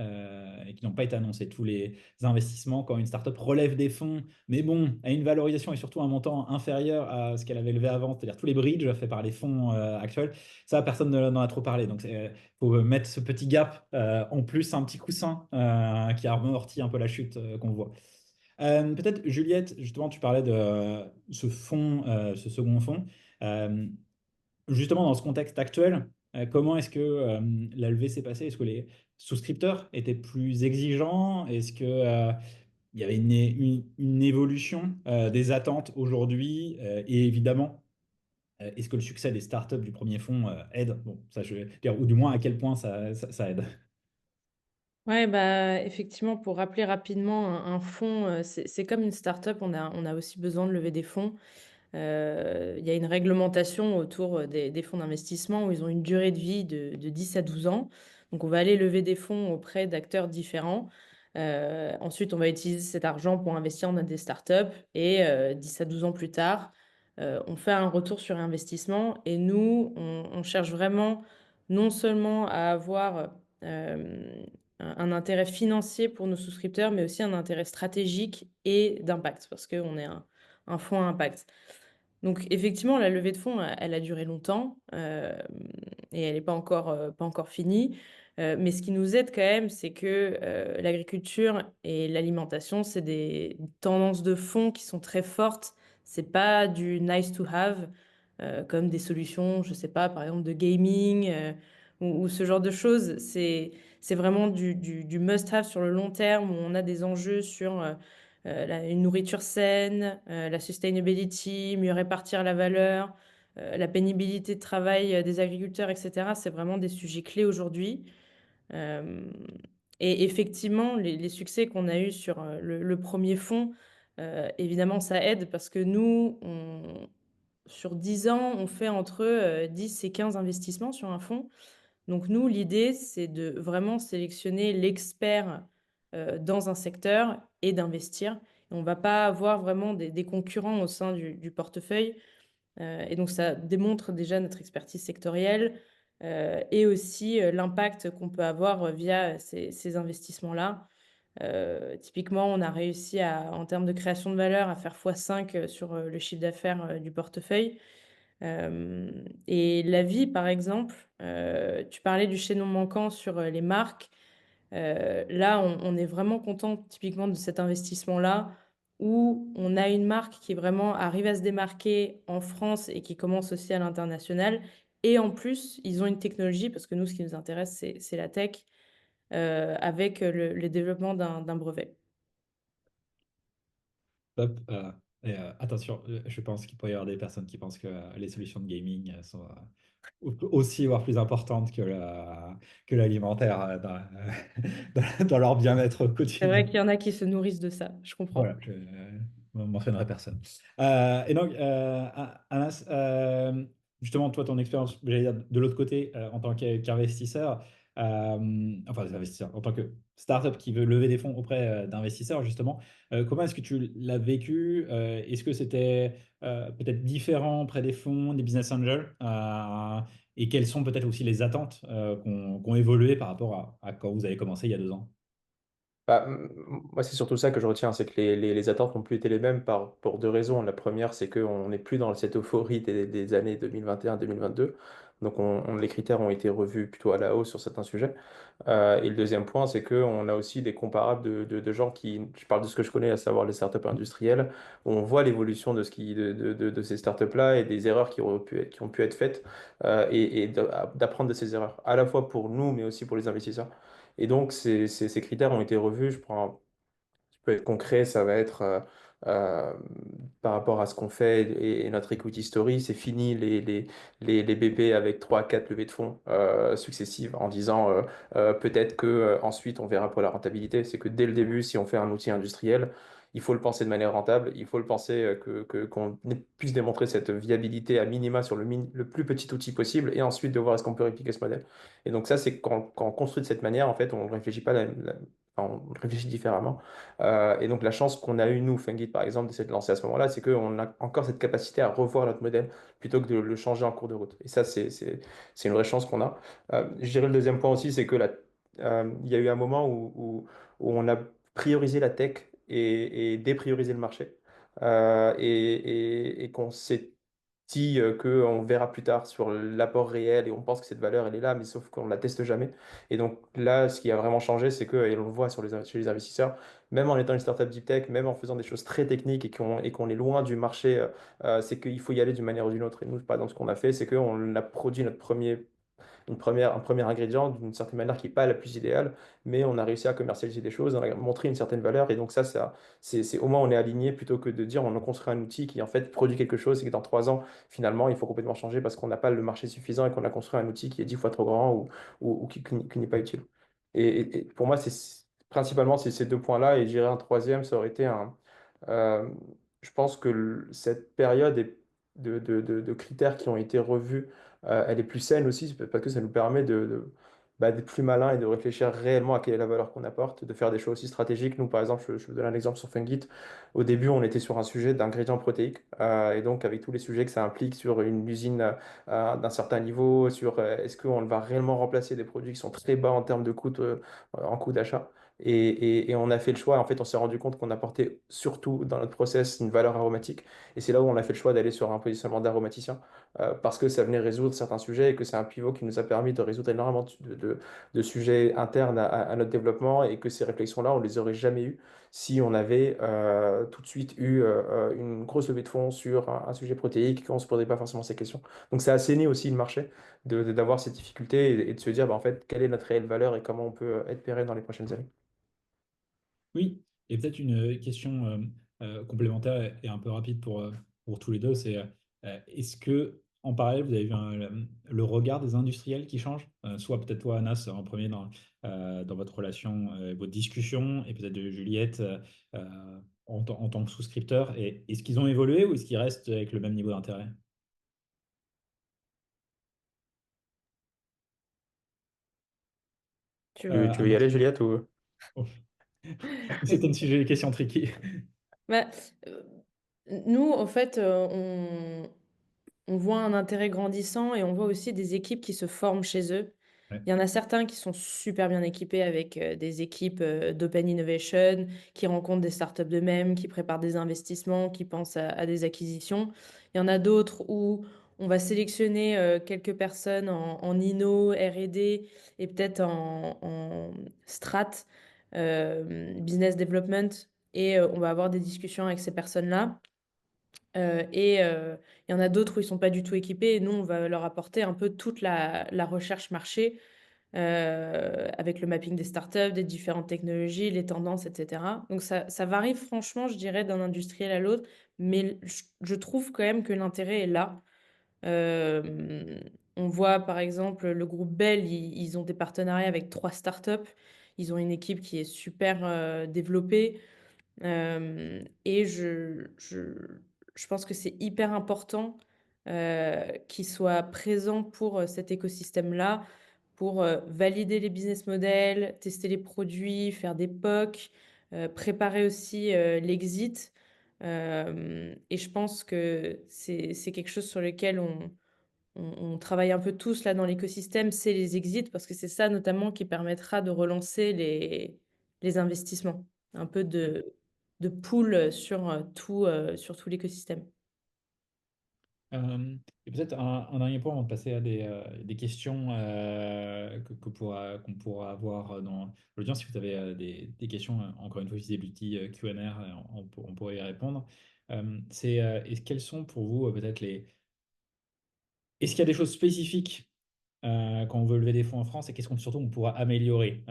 et qui n'ont pas été annoncés. Tous les investissements, quand une startup relève des fonds, mais bon, à une valorisation et surtout un montant inférieur à ce qu'elle avait levé avant, c'est-à-dire tous les bridges faits par les fonds actuels, ça, personne n'en a trop parlé. Donc, il faut mettre ce petit gap en plus, un petit coussin qui a amorti un peu la chute qu'on voit. Peut-être, Juliette, justement, tu parlais de ce fonds, ce second fonds. Euh, Justement, dans ce contexte actuel, comment est-ce que la levée s'est passée? Est-ce que les souscripteurs étaient plus exigeants? Est-ce que, il y avait une évolution des attentes aujourd'hui? Et évidemment, est-ce que le succès des startups du premier fonds aide? Bon, ça, je veux dire, ou du moins à quel point ça aide. Ouais, bah, effectivement, pour rappeler rapidement, un fonds, c'est comme une start-up, on a aussi besoin de lever des fonds. Il y a une réglementation autour des fonds d'investissement où ils ont une durée de vie de 10 à 12 ans. Donc, on va aller lever des fonds auprès d'acteurs différents. Ensuite, on va utiliser cet argent pour investir dans des startups et 10 à 12 ans plus tard, on fait un retour sur investissement et nous, on cherche vraiment non seulement à avoir un intérêt financier pour nos souscripteurs, mais aussi un intérêt stratégique et d'impact parce qu'on est un fonds à impact. Donc effectivement, la levée de fonds, elle a duré longtemps et elle n'est pas encore finie. Mais ce qui nous aide quand même, c'est que l'agriculture et l'alimentation, c'est des tendances de fond qui sont très fortes. C'est pas du nice to have comme des solutions, je sais pas, par exemple de gaming ou ce genre de choses. C'est vraiment du must have sur le long terme où on a des enjeux sur une nourriture saine, la sustainability, mieux répartir la valeur, la pénibilité de travail des agriculteurs, etc. C'est vraiment des sujets clés aujourd'hui. Euh, et effectivement, les succès qu'on a eus sur le premier fonds, évidemment, ça aide parce que nous, sur 10 ans, on fait entre 10 et 15 investissements sur un fonds. Donc nous, l'idée, c'est de vraiment sélectionner l'expert dans un secteur et d'investir. On ne va pas avoir vraiment des concurrents au sein du portefeuille. Et donc, ça démontre déjà notre expertise sectorielle et aussi l'impact qu'on peut avoir via ces investissements-là. Typiquement, on a réussi en termes de création de valeur, à faire x5 sur le chiffre d'affaires du portefeuille. Et la vie, par exemple, tu parlais du chaînon manquant sur les marques. Là, on est vraiment content typiquement de cet investissement-là, où on a une marque qui vraiment arrive à se démarquer en France et qui commence aussi à l'international. Et en plus, ils ont une technologie, parce que nous, ce qui nous intéresse, c'est la tech, avec le développement d'un brevet. Top. Attention, je pense qu'il pourrait y avoir des personnes qui pensent que les solutions de gaming sont aussi, voire plus importantes que l'alimentaire dans leur bien-être C'est vrai quotidien. qu'il y en a qui se nourrissent de ça, je comprends. Voilà, je ne mentionnerai personne. Et donc, Anas, justement, toi, ton expérience, j'allais dire, de l'autre côté, en tant qu'investisseur, enfin, des investisseurs, en tant que startup qui veut lever des fonds auprès d'investisseurs, justement, comment est-ce que tu l'as vécu? Est-ce que c'était peut-être différent auprès des fonds, des business angels? Et quelles sont peut-être aussi les attentes qui ont évolué par rapport à quand vous avez commencé il y a 2 ans? Bah, moi, c'est surtout ça que je retiens, c'est que les attentes n'ont plus été les mêmes pour deux raisons. La première, c'est qu'on n'est plus dans cette euphorie des années 2021-2022. Donc, les critères ont été revus plutôt à la hausse sur certains sujets. Et le deuxième point, c'est qu'on a aussi des comparables de gens je parle de ce que je connais, à savoir les startups industrielles, où on voit l'évolution de ces startups-là et des erreurs qui ont pu être faites, et d'apprendre de ces erreurs, à la fois pour nous, mais aussi pour les investisseurs. Et donc, ces critères ont été revus. Je prends un qui peut être concret, ça va être euh, par rapport à ce qu'on fait et notre equity story, c'est fini les bébés avec 3 4 levées de fonds successives en disant peut-être que ensuite on verra pour la rentabilité. C'est que dès le début, si on fait un outil industriel, il faut le penser de manière rentable, il faut le penser qu'on puisse démontrer cette viabilité à minima sur le plus petit outil possible et ensuite de voir est-ce qu'on peut répliquer ce modèle. Et donc ça, c'est quand on construit de cette manière, en fait, on ne réfléchit pas enfin, on réfléchit différemment. Et donc la chance qu'on a eu, nous, Fungit, par exemple, de s'être lancé à ce moment-là, c'est qu'on a encore cette capacité à revoir notre modèle plutôt que de le changer en cours de route. Et ça, c'est une vraie chance qu'on a. Je dirais le deuxième point aussi, c'est que il y a eu un moment où on a priorisé la tech et dépriorisé le marché. Et qu'on s'est dit qu'on verra plus tard sur l'apport réel et on pense que cette valeur, elle est là, mais sauf qu'on ne la teste jamais. Et donc là, ce qui a vraiment changé, c'est que, et on le voit chez les investisseurs, même en étant une startup deep tech, même en faisant des choses très techniques et qu'on est loin du marché, c'est qu'il faut y aller d'une manière ou d'une autre. Et nous, par exemple, ce qu'on a fait, c'est qu'on a produit un premier ingrédient d'une certaine manière qui n'est pas la plus idéale, mais on a réussi à commercialiser des choses, on a montré une certaine valeur, et donc au moins on est aligné plutôt que de dire on a construit un outil qui en fait produit quelque chose et que dans 3 ans, finalement, il faut complètement changer parce qu'on n'a pas le marché suffisant et qu'on a construit un outil qui est 10 fois trop grand ou qui n'est pas utile. Et pour moi, principalement ces deux points-là, et je dirais un troisième, ça aurait été euh, je pense que cette période de critères qui ont été revus, elle est plus saine aussi, parce que ça nous permet d'être plus malin et de réfléchir réellement à quelle est la valeur qu'on apporte, de faire des choix aussi stratégiques. Nous, par exemple, je vous donne un exemple sur Fungit. Au début, on était sur un sujet d'ingrédients protéiques, et donc avec tous les sujets que ça implique sur une usine d'un certain niveau, sur est-ce qu'on va réellement remplacer des produits qui sont très bas en termes de coûts, en coût d'achat. Et on a fait le choix, en fait, on s'est rendu compte qu'on apportait surtout dans notre process une valeur aromatique. Et c'est là où on a fait le choix d'aller sur un positionnement d'aromaticien, parce que ça venait résoudre certains sujets et que c'est un pivot qui nous a permis de résoudre énormément de sujets internes à notre développement et que ces réflexions-là, on ne les aurait jamais eues si on avait tout de suite eu une grosse levée de fonds sur un sujet protéique et qu'on ne se posait pas forcément ces questions. Donc ça a assaini aussi le marché d'avoir ces difficultés et de se dire, bah, en fait, quelle est notre réelle valeur et comment on peut être pérenne dans les prochaines années. Oui, et peut-être une question complémentaire et un peu rapide pour tous les deux, c'est est-ce que en parallèle, vous avez vu le regard des industriels qui change? Soit peut-être toi, Anas, en premier dans votre relation, votre discussion, et peut-être de Juliette en tant que souscripteur. Et est-ce qu'ils ont évolué ou est-ce qu'ils restent avec le même niveau d'intérêt? Tu veux y Anas. aller, Juliette, ou... C'est un sujet, question tricky. Bah, euh, nous, en fait, on voit un intérêt grandissant et on voit aussi des équipes qui se forment chez eux. Ouais. Il y en a certains qui sont super bien équipés avec des équipes d'open innovation, qui rencontrent des startups d'eux-mêmes, qui préparent des investissements, qui pensent à des acquisitions. Il y en a d'autres où on va sélectionner quelques personnes en inno, R&D et peut-être en strat, business development, et on va avoir des discussions avec ces personnes-là. Il y en a d'autres où ils sont pas du tout équipés et nous, on va leur apporter un peu toute la recherche marché avec le mapping des startups, des différentes technologies, les tendances, etc. Donc ça varie franchement, je dirais, d'un industriel à l'autre, mais je trouve quand même que l'intérêt est là. Euh, on voit par exemple le groupe Bell, ils ont des partenariats avec 3 startups. Ils ont une équipe qui est super développée. Et je pense que c'est hyper important qu'ils soient présents pour cet écosystème-là, pour valider les business models, tester les produits, faire des POC, préparer aussi l'exit. Et je pense que c'est quelque chose sur lequel on travaille un peu tous là dans l'écosystème, c'est les exits, parce que c'est ça notamment qui permettra de relancer les investissements. Un peu de pool sur tout l'écosystème. Et peut-être un dernier point avant de passer à des questions qu'on pourra avoir dans l'audience. Si vous avez des questions, encore une fois, utilisez l'outil Q&A, on pourrait y répondre. Quels sont pour vous peut-être Est-ce qu'il y a des choses spécifiques quand on veut lever des fonds en France et qu'est-ce qu'on surtout on pourra améliorer?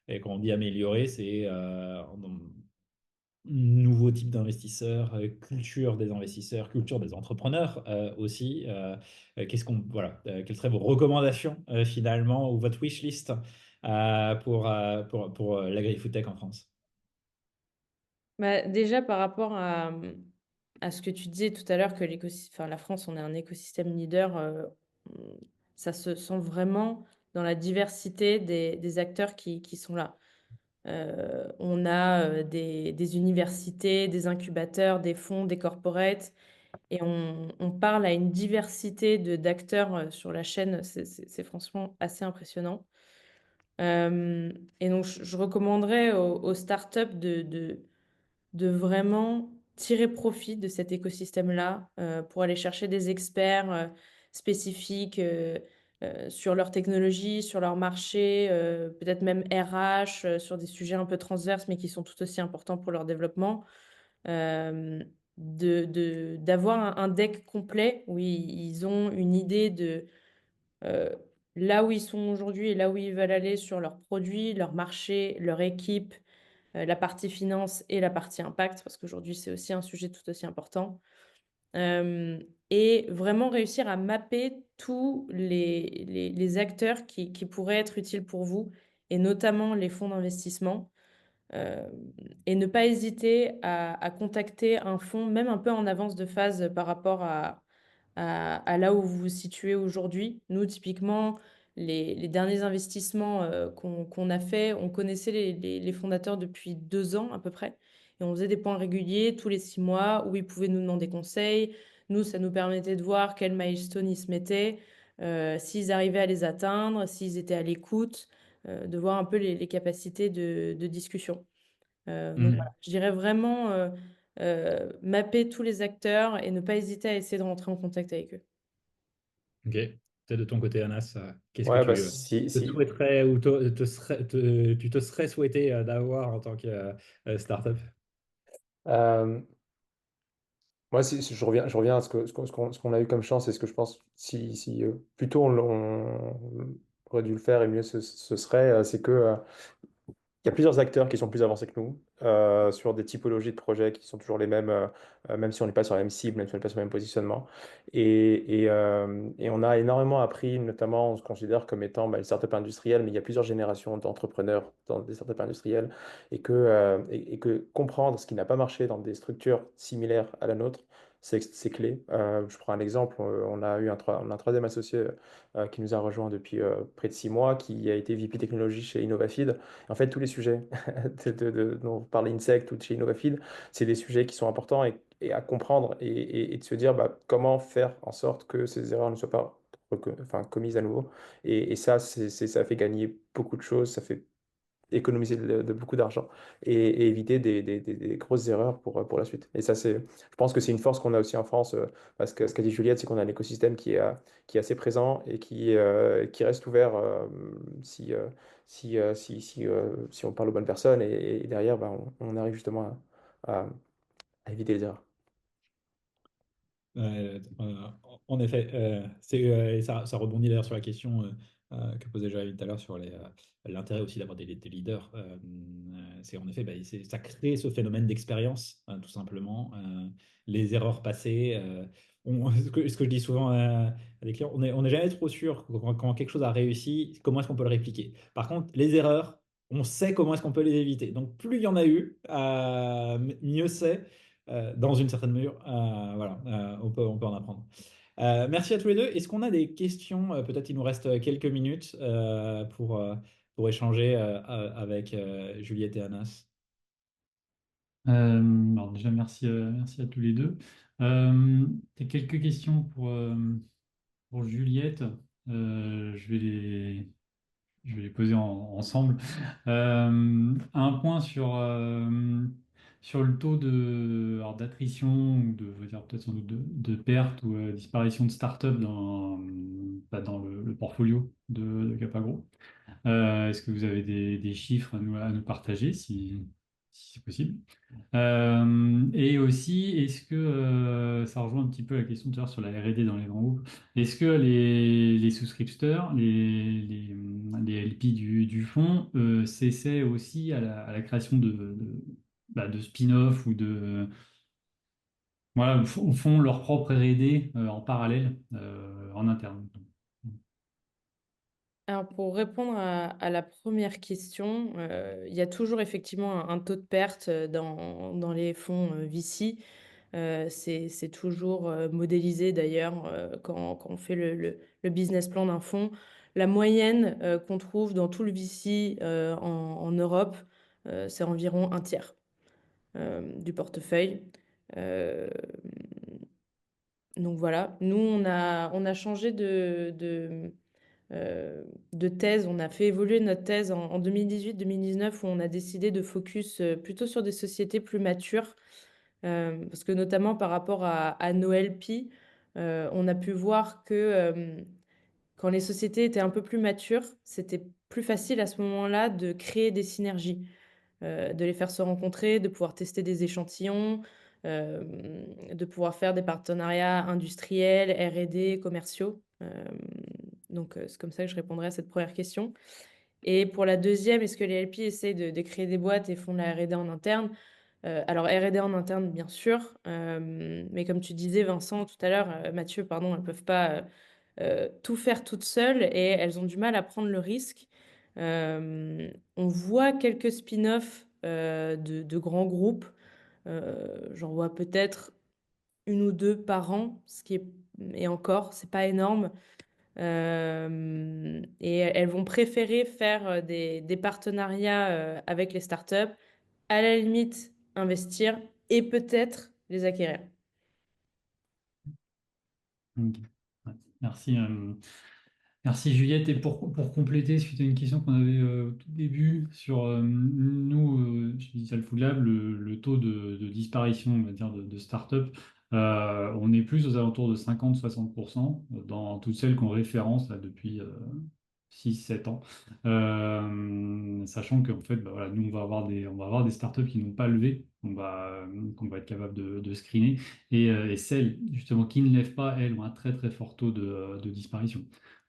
Et quand on dit améliorer, c'est nouveau type d'investisseurs, culture des investisseurs, culture des entrepreneurs aussi. Quelles seraient vos recommandations finalement ou votre wish list pour l'agri-food-tech en France? Bah, déjà, par rapport à ce que tu disais tout à l'heure, que la France, on est un écosystème leader, ça se sent vraiment dans la diversité des acteurs qui sont là. On a des universités, des incubateurs, des fonds, des corporates, et on parle à une diversité d'acteurs sur la chaîne. C'est franchement assez impressionnant. Et donc, je recommanderais aux startups de vraiment tirer profit de cet écosystème-là pour aller chercher des experts spécifiques sur leur technologie, sur leur marché, peut-être même RH, sur des sujets un peu transverses, mais qui sont tout aussi importants pour leur développement. Euh, D'avoir un deck complet où ils ont une idée de euh, là où ils sont aujourd'hui et là où ils veulent aller sur leurs produits, leur marché, leur équipe, la partie finance et la partie impact, parce qu'aujourd'hui, c'est aussi un sujet tout aussi important. Et vraiment réussir à mapper tous les acteurs qui pourraient être utiles pour vous, et notamment les fonds d'investissement. Euh, et ne pas hésiter à contacter un fonds, même un peu en avance de phase par rapport à là où vous vous situez aujourd'hui. Nous, typiquement, les derniers investissements qu'on a fait, on connaissait les fondateurs depuis 2 ans à peu près. Et on faisait des points réguliers tous les 6 mois où ils pouvaient nous demander conseil. Nous, ça nous permettait de voir quels milestones ils se mettaient, s'ils arrivaient à les atteindre, s'ils étaient à l'écoute, de voir un peu les capacités de discussion. Donc voilà, je dirais vraiment mapper tous les acteurs et ne pas hésiter à essayer de rentrer en contact avec eux. Ok. Peut-être de ton côté, Anas, qu'est-ce que Ouais, bah, tu te souhaiterais ou tu te serais souhaité d'avoir en tant que startup? euh, moi, si je reviens à ce qu'on a eu comme chance et ce que je pense, si plus tôt on aurait dû le faire et mieux ce serait, c'est que il y a plusieurs acteurs qui sont plus avancés que nous sur des typologies de projets qui sont toujours les mêmes, même si on n'est pas sur la même cible, même si on n'est pas sur le même positionnement. Et on a énormément appris, notamment on se considère comme étant une startup industrielle, mais il y a plusieurs générations d'entrepreneurs dans des startups industrielles et que comprendre ce qui n'a pas marché dans des structures similaires à la nôtre c'est clé. Je prends un exemple, on a un troisième associé qui nous a rejoint depuis près de 6 mois, qui a été VP technologie chez Innovafeed. En fait, tous les sujets dont vous parlez Insect ou de chez Innovafeed, c'est des sujets qui sont importants et à comprendre et de se dire bah, comment faire en sorte que ces erreurs ne soient pas commises à nouveau. Et ça, ça fait gagner beaucoup de choses, ça fait économiser de beaucoup d'argent et éviter des grosses erreurs pour la suite. Et ça, je pense que c'est une force qu'on a aussi en France, parce que ce qu'a dit Juliette, c'est qu'on a un écosystème qui est assez présent et qui reste ouvert si on parle aux bonnes personnes et derrière, bah, on arrive justement à, à éviter les erreurs. En effet, et ça rebondit d'ailleurs sur la question que posait Jérémy tout à l'heure sur l'intérêt aussi d'avoir des leaders. C'est en effet, bah, ça crée ce phénomène d'expérience, tout simplement. Les erreurs passées. Ce que je dis souvent à des clients, on n'est jamais trop sûr quand quelque chose a réussi, comment est-ce qu'on peut le répliquer. Par contre, les erreurs, on sait comment est-ce qu'on peut les éviter. Donc, plus il y en a eu, mieux c'est dans une certaine mesure. Voilà, on peut en apprendre. Merci à tous les deux. Est-ce qu'on a des questions? Peut-être il nous reste quelques minutes pour échanger avec Juliette et Anas. Alors déjà, merci à tous les deux. J'ai quelques questions pour Juliette. Je vais les poser ensemble. Un point sur le taux d'attrition ou je veux dire peut-être sans doute de perte ou disparition de start-up dans le portfolio de Capagro. Est-ce que vous avez des chiffres à nous partager si c'est possible? Et aussi, est-ce que ça rejoint un petit peu la question tout à l'heure sur la R&D dans les grands groupes? Est-ce que les souscripteurs, les LP du fonds, s'essaient aussi à la création de spin-off ou voilà, font leur propre R&D en parallèle en interne? Alors, pour répondre à la première question, il y a toujours effectivement un taux de perte dans les fonds VC. C'est toujours modélisé d'ailleurs quand on fait le business plan d'un fonds. La moyenne qu'on trouve dans tout le VC en Europe, c'est environ un tiers du portefeuille. Euh, donc voilà, nous on a changé de thèse. On a fait évoluer notre thèse en 2018-2019 où on a décidé de focus plutôt sur des sociétés plus matures. Parce que notamment par rapport à nos LP, on a pu voir que quand les sociétés étaient un peu plus matures, c'était plus facile à ce moment-là de créer des synergies, de les faire se rencontrer, de pouvoir tester des échantillons, euh, de pouvoir faire des partenariats industriels, R&D, commerciaux. Donc, c'est comme ça que je répondrai à cette première question. Et pour la deuxième, est-ce que les LP essayent de créer des boîtes et font de la R&D en interne? Alors, R&D en interne, bien sûr, mais comme tu disais, Vincent, tout à l'heure, Mathieu, pardon, elles ne peuvent pas tout faire toutes seules et elles ont du mal à prendre le risque. On voit quelques spin-offs de grands groupes. J'en vois peut-être une ou deux par an, et encore, c'est pas énorme. Et elles vont préférer faire des partenariats avec les startups, à la limite investir et peut-être les acquérir. Ok. Ouais. Merci. Merci Juliette. Et pour compléter, suite à une question qu'on avait au tout début sur nous, chez Digital Food Lab, le taux de disparition, on va dire, de start-up, on est plus aux alentours de 50-60% dans toutes celles qu'on référence là, depuis 6-7 ans. Sachant qu'en fait, bah, voilà, nous, on va avoir des startups qui n'ont pas levé, qu'on va être capable de screener. Et celles, justement, qui ne lèvent pas, elles, ont un très très fort taux de disparition.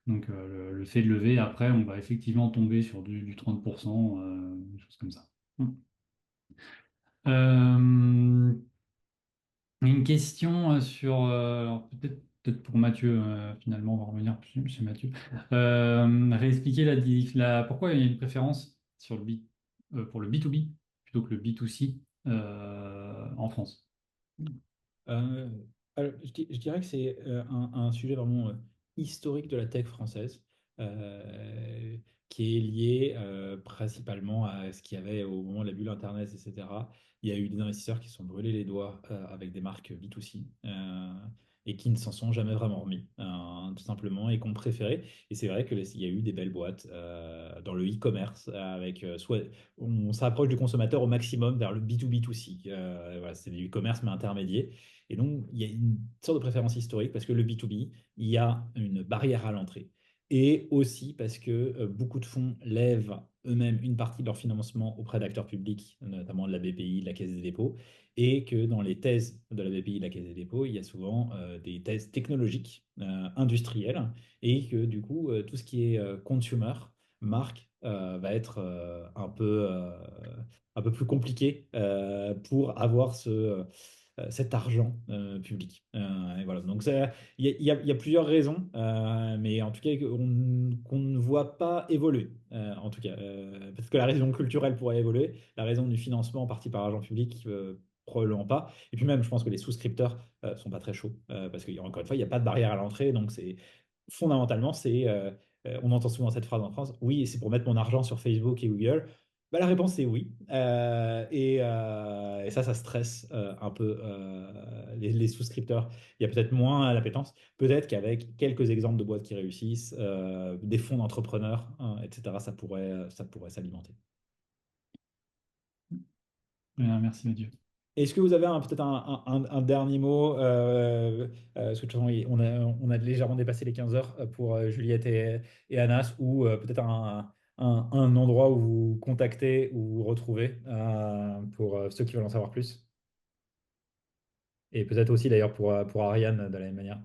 Donc, le fait de lever, après, on va effectivement tomber sur du 30%, des choses comme ça. Euh, une question sur, alors peut-être pour Mathieu, finalement, on va revenir chez Mathieu. Réexpliquer pourquoi il y a une préférence pour le B2B plutôt que le B2C en France. Euh, Alors, je dirais que c'est un sujet vraiment historique de la tech française, euh, qui est lié principalement à ce qu'il y avait au moment de la bulle Internet, etc. Il y a eu des investisseurs qui se sont brûlés les doigts avec des marques B2C et qui ne s'en sont jamais vraiment remis, tout simplement, et qui ont préféré. Et c'est vrai qu'il y a eu des belles boîtes dans le e-commerce avec soit on s'approche du consommateur au maximum vers le B2B2C. Voilà, c'est du e-commerce mais intermédiaire. Et donc, il y a une sorte de préférence historique parce que le B2B, il y a une barrière à l'entrée. Et aussi parce que beaucoup de fonds lèvent eux-mêmes une partie de leur financement auprès d'acteurs publics, notamment de la BPI, de la Caisse des dépôts, et que dans les thèses de la BPI, de la Caisse des dépôts, il y a souvent des thèses technologiques, industrielles, et que du coup, tout ce qui est consumer, marque, va être un peu plus compliqué pour avoir cet argent public. Et voilà. Donc, il y a plusieurs raisons, mais en tout cas, qu'on ne voit pas évoluer. En tout cas, parce que la raison culturelle pourrait évoluer, la raison du financement en partie par argent public, probablement pas. Et puis même, je pense que les souscripteurs sont pas très chauds, parce qu'encore une fois, il n'y a pas de barrière à l'entrée. Donc, c'est fondamentalement, on entend souvent cette phrase en France, oui, c'est pour mettre mon argent sur Facebook et Google. Bah, la réponse est oui. Et ça stresse un peu les souscripteurs. Il y a peut-être moins l'appétence. Peut-être qu'avec quelques exemples de boîtes qui réussissent, des fonds d'entrepreneurs, hein, etc., ça pourrait s'alimenter. Bien, merci Mathieu. Est-ce que vous avez peut-être un dernier mot parce que de toute façon, on a légèrement dépassé les 15 heures pour Juliette et Anas, ou peut-être un endroit où vous contactez ou vous retrouvez pour ceux qui veulent en savoir plus. Et peut-être aussi d'ailleurs pour Ariane de la même manière.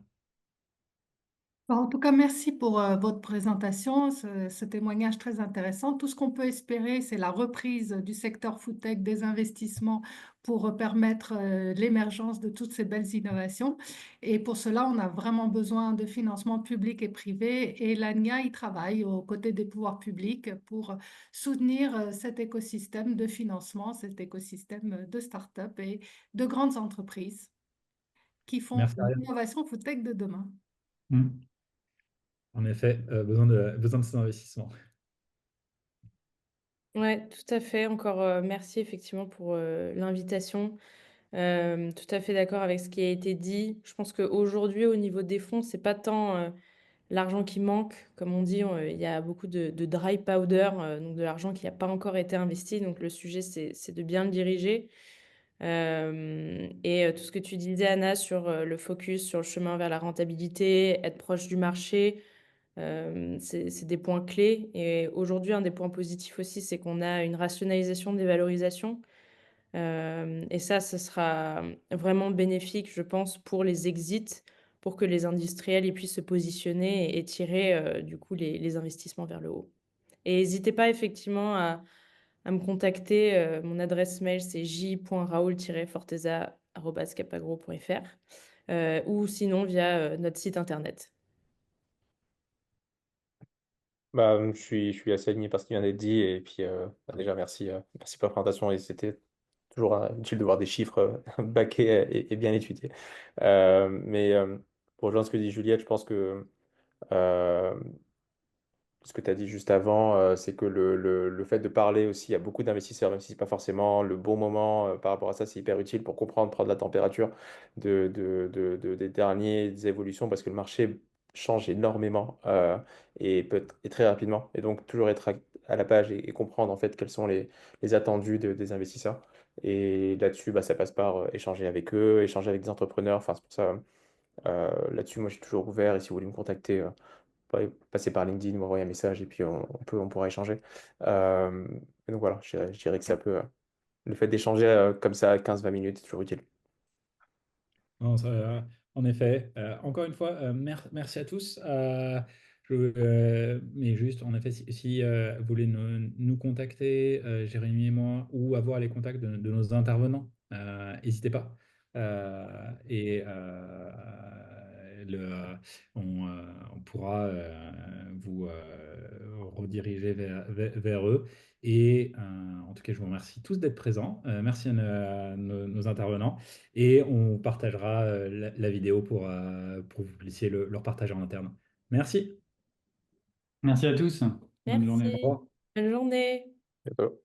En tout cas, merci pour votre présentation, ce témoignage très intéressant. Tout ce qu'on peut espérer, c'est la reprise du secteur foodtech, des investissements pour permettre l'émergence de toutes ces belles innovations. Et pour cela, on a vraiment besoin de financement public et privé. Et l'ANIA y travaille aux côtés des pouvoirs publics pour soutenir cet écosystème de financement, cet écosystème de start-up et de grandes entreprises qui font Merci Ariane. l'innovation foodtech de demain. Mm. En effet, besoin de ces investissements. Ouais, tout à fait. Encore merci effectivement pour l'invitation. Tout à fait d'accord avec ce qui a été dit. Je pense qu'aujourd'hui, au niveau des fonds, c'est pas tant l'argent qui manque. Comme on dit, il y a beaucoup de dry powder, donc de l'argent qui n'a pas encore été investi. Donc le sujet, c'est de bien le diriger. Et tout ce que tu disais, Anna, sur le focus, sur le chemin vers la rentabilité, être proche du marché, c'est des points clés. Et aujourd'hui, un des points positifs aussi, c'est qu'on a une rationalisation des valorisations. Et ça, ce sera vraiment bénéfique, je pense, pour les exits, pour que les industriels ils puissent se positionner et tirer du coup les investissements vers le haut. Et n'hésitez pas effectivement à me contacter. Mon adresse mail, c'est j.raoul-forteza@capagro.fr ou sinon via notre site internet. Bah, je suis assez aligné par ce qui vient d'être dit. Et puis, bah, déjà, merci pour la présentation. Et c'était toujours utile de voir des chiffres baqués et bien étudiés. Mais pour rejoindre ce que dit Juliette, je pense que euh, ce que tu as dit juste avant, c'est que le fait de parler aussi à beaucoup d'investisseurs, même si ce n'est pas forcément le bon moment par rapport à ça, c'est hyper utile pour comprendre, prendre la température des dernières évolutions, parce que le marché change énormément et très rapidement. Et donc, toujours être à la page et comprendre en fait quels sont les attendus des investisseurs. Et là-dessus, bah, ça passe par échanger avec eux, échanger avec des entrepreneurs. Enfin, c'est pour ça, là-dessus, moi, je suis toujours ouvert. Et si vous voulez me contacter, passer par LinkedIn, m'envoyer un message et puis on pourra échanger. Euh, et donc voilà, je dirais que ça peut, le fait d'échanger comme ça 15-20 minutes, c'est toujours utile. Non, en effet, encore une fois, merci à tous. Mais juste, en effet, si vous voulez nous contacter, Jérémy et moi, ou avoir les contacts de nos intervenants, n'hésitez pas. on pourra vous rediriger vers eux. Et en tout cas, je vous remercie tous d'être présents. Merci à nos intervenants. Et on partagera la vidéo pour que vous puissiez le repartager en interne. Merci. Merci à tous. Bonne journée. Merci. Bonne journée. Bientôt.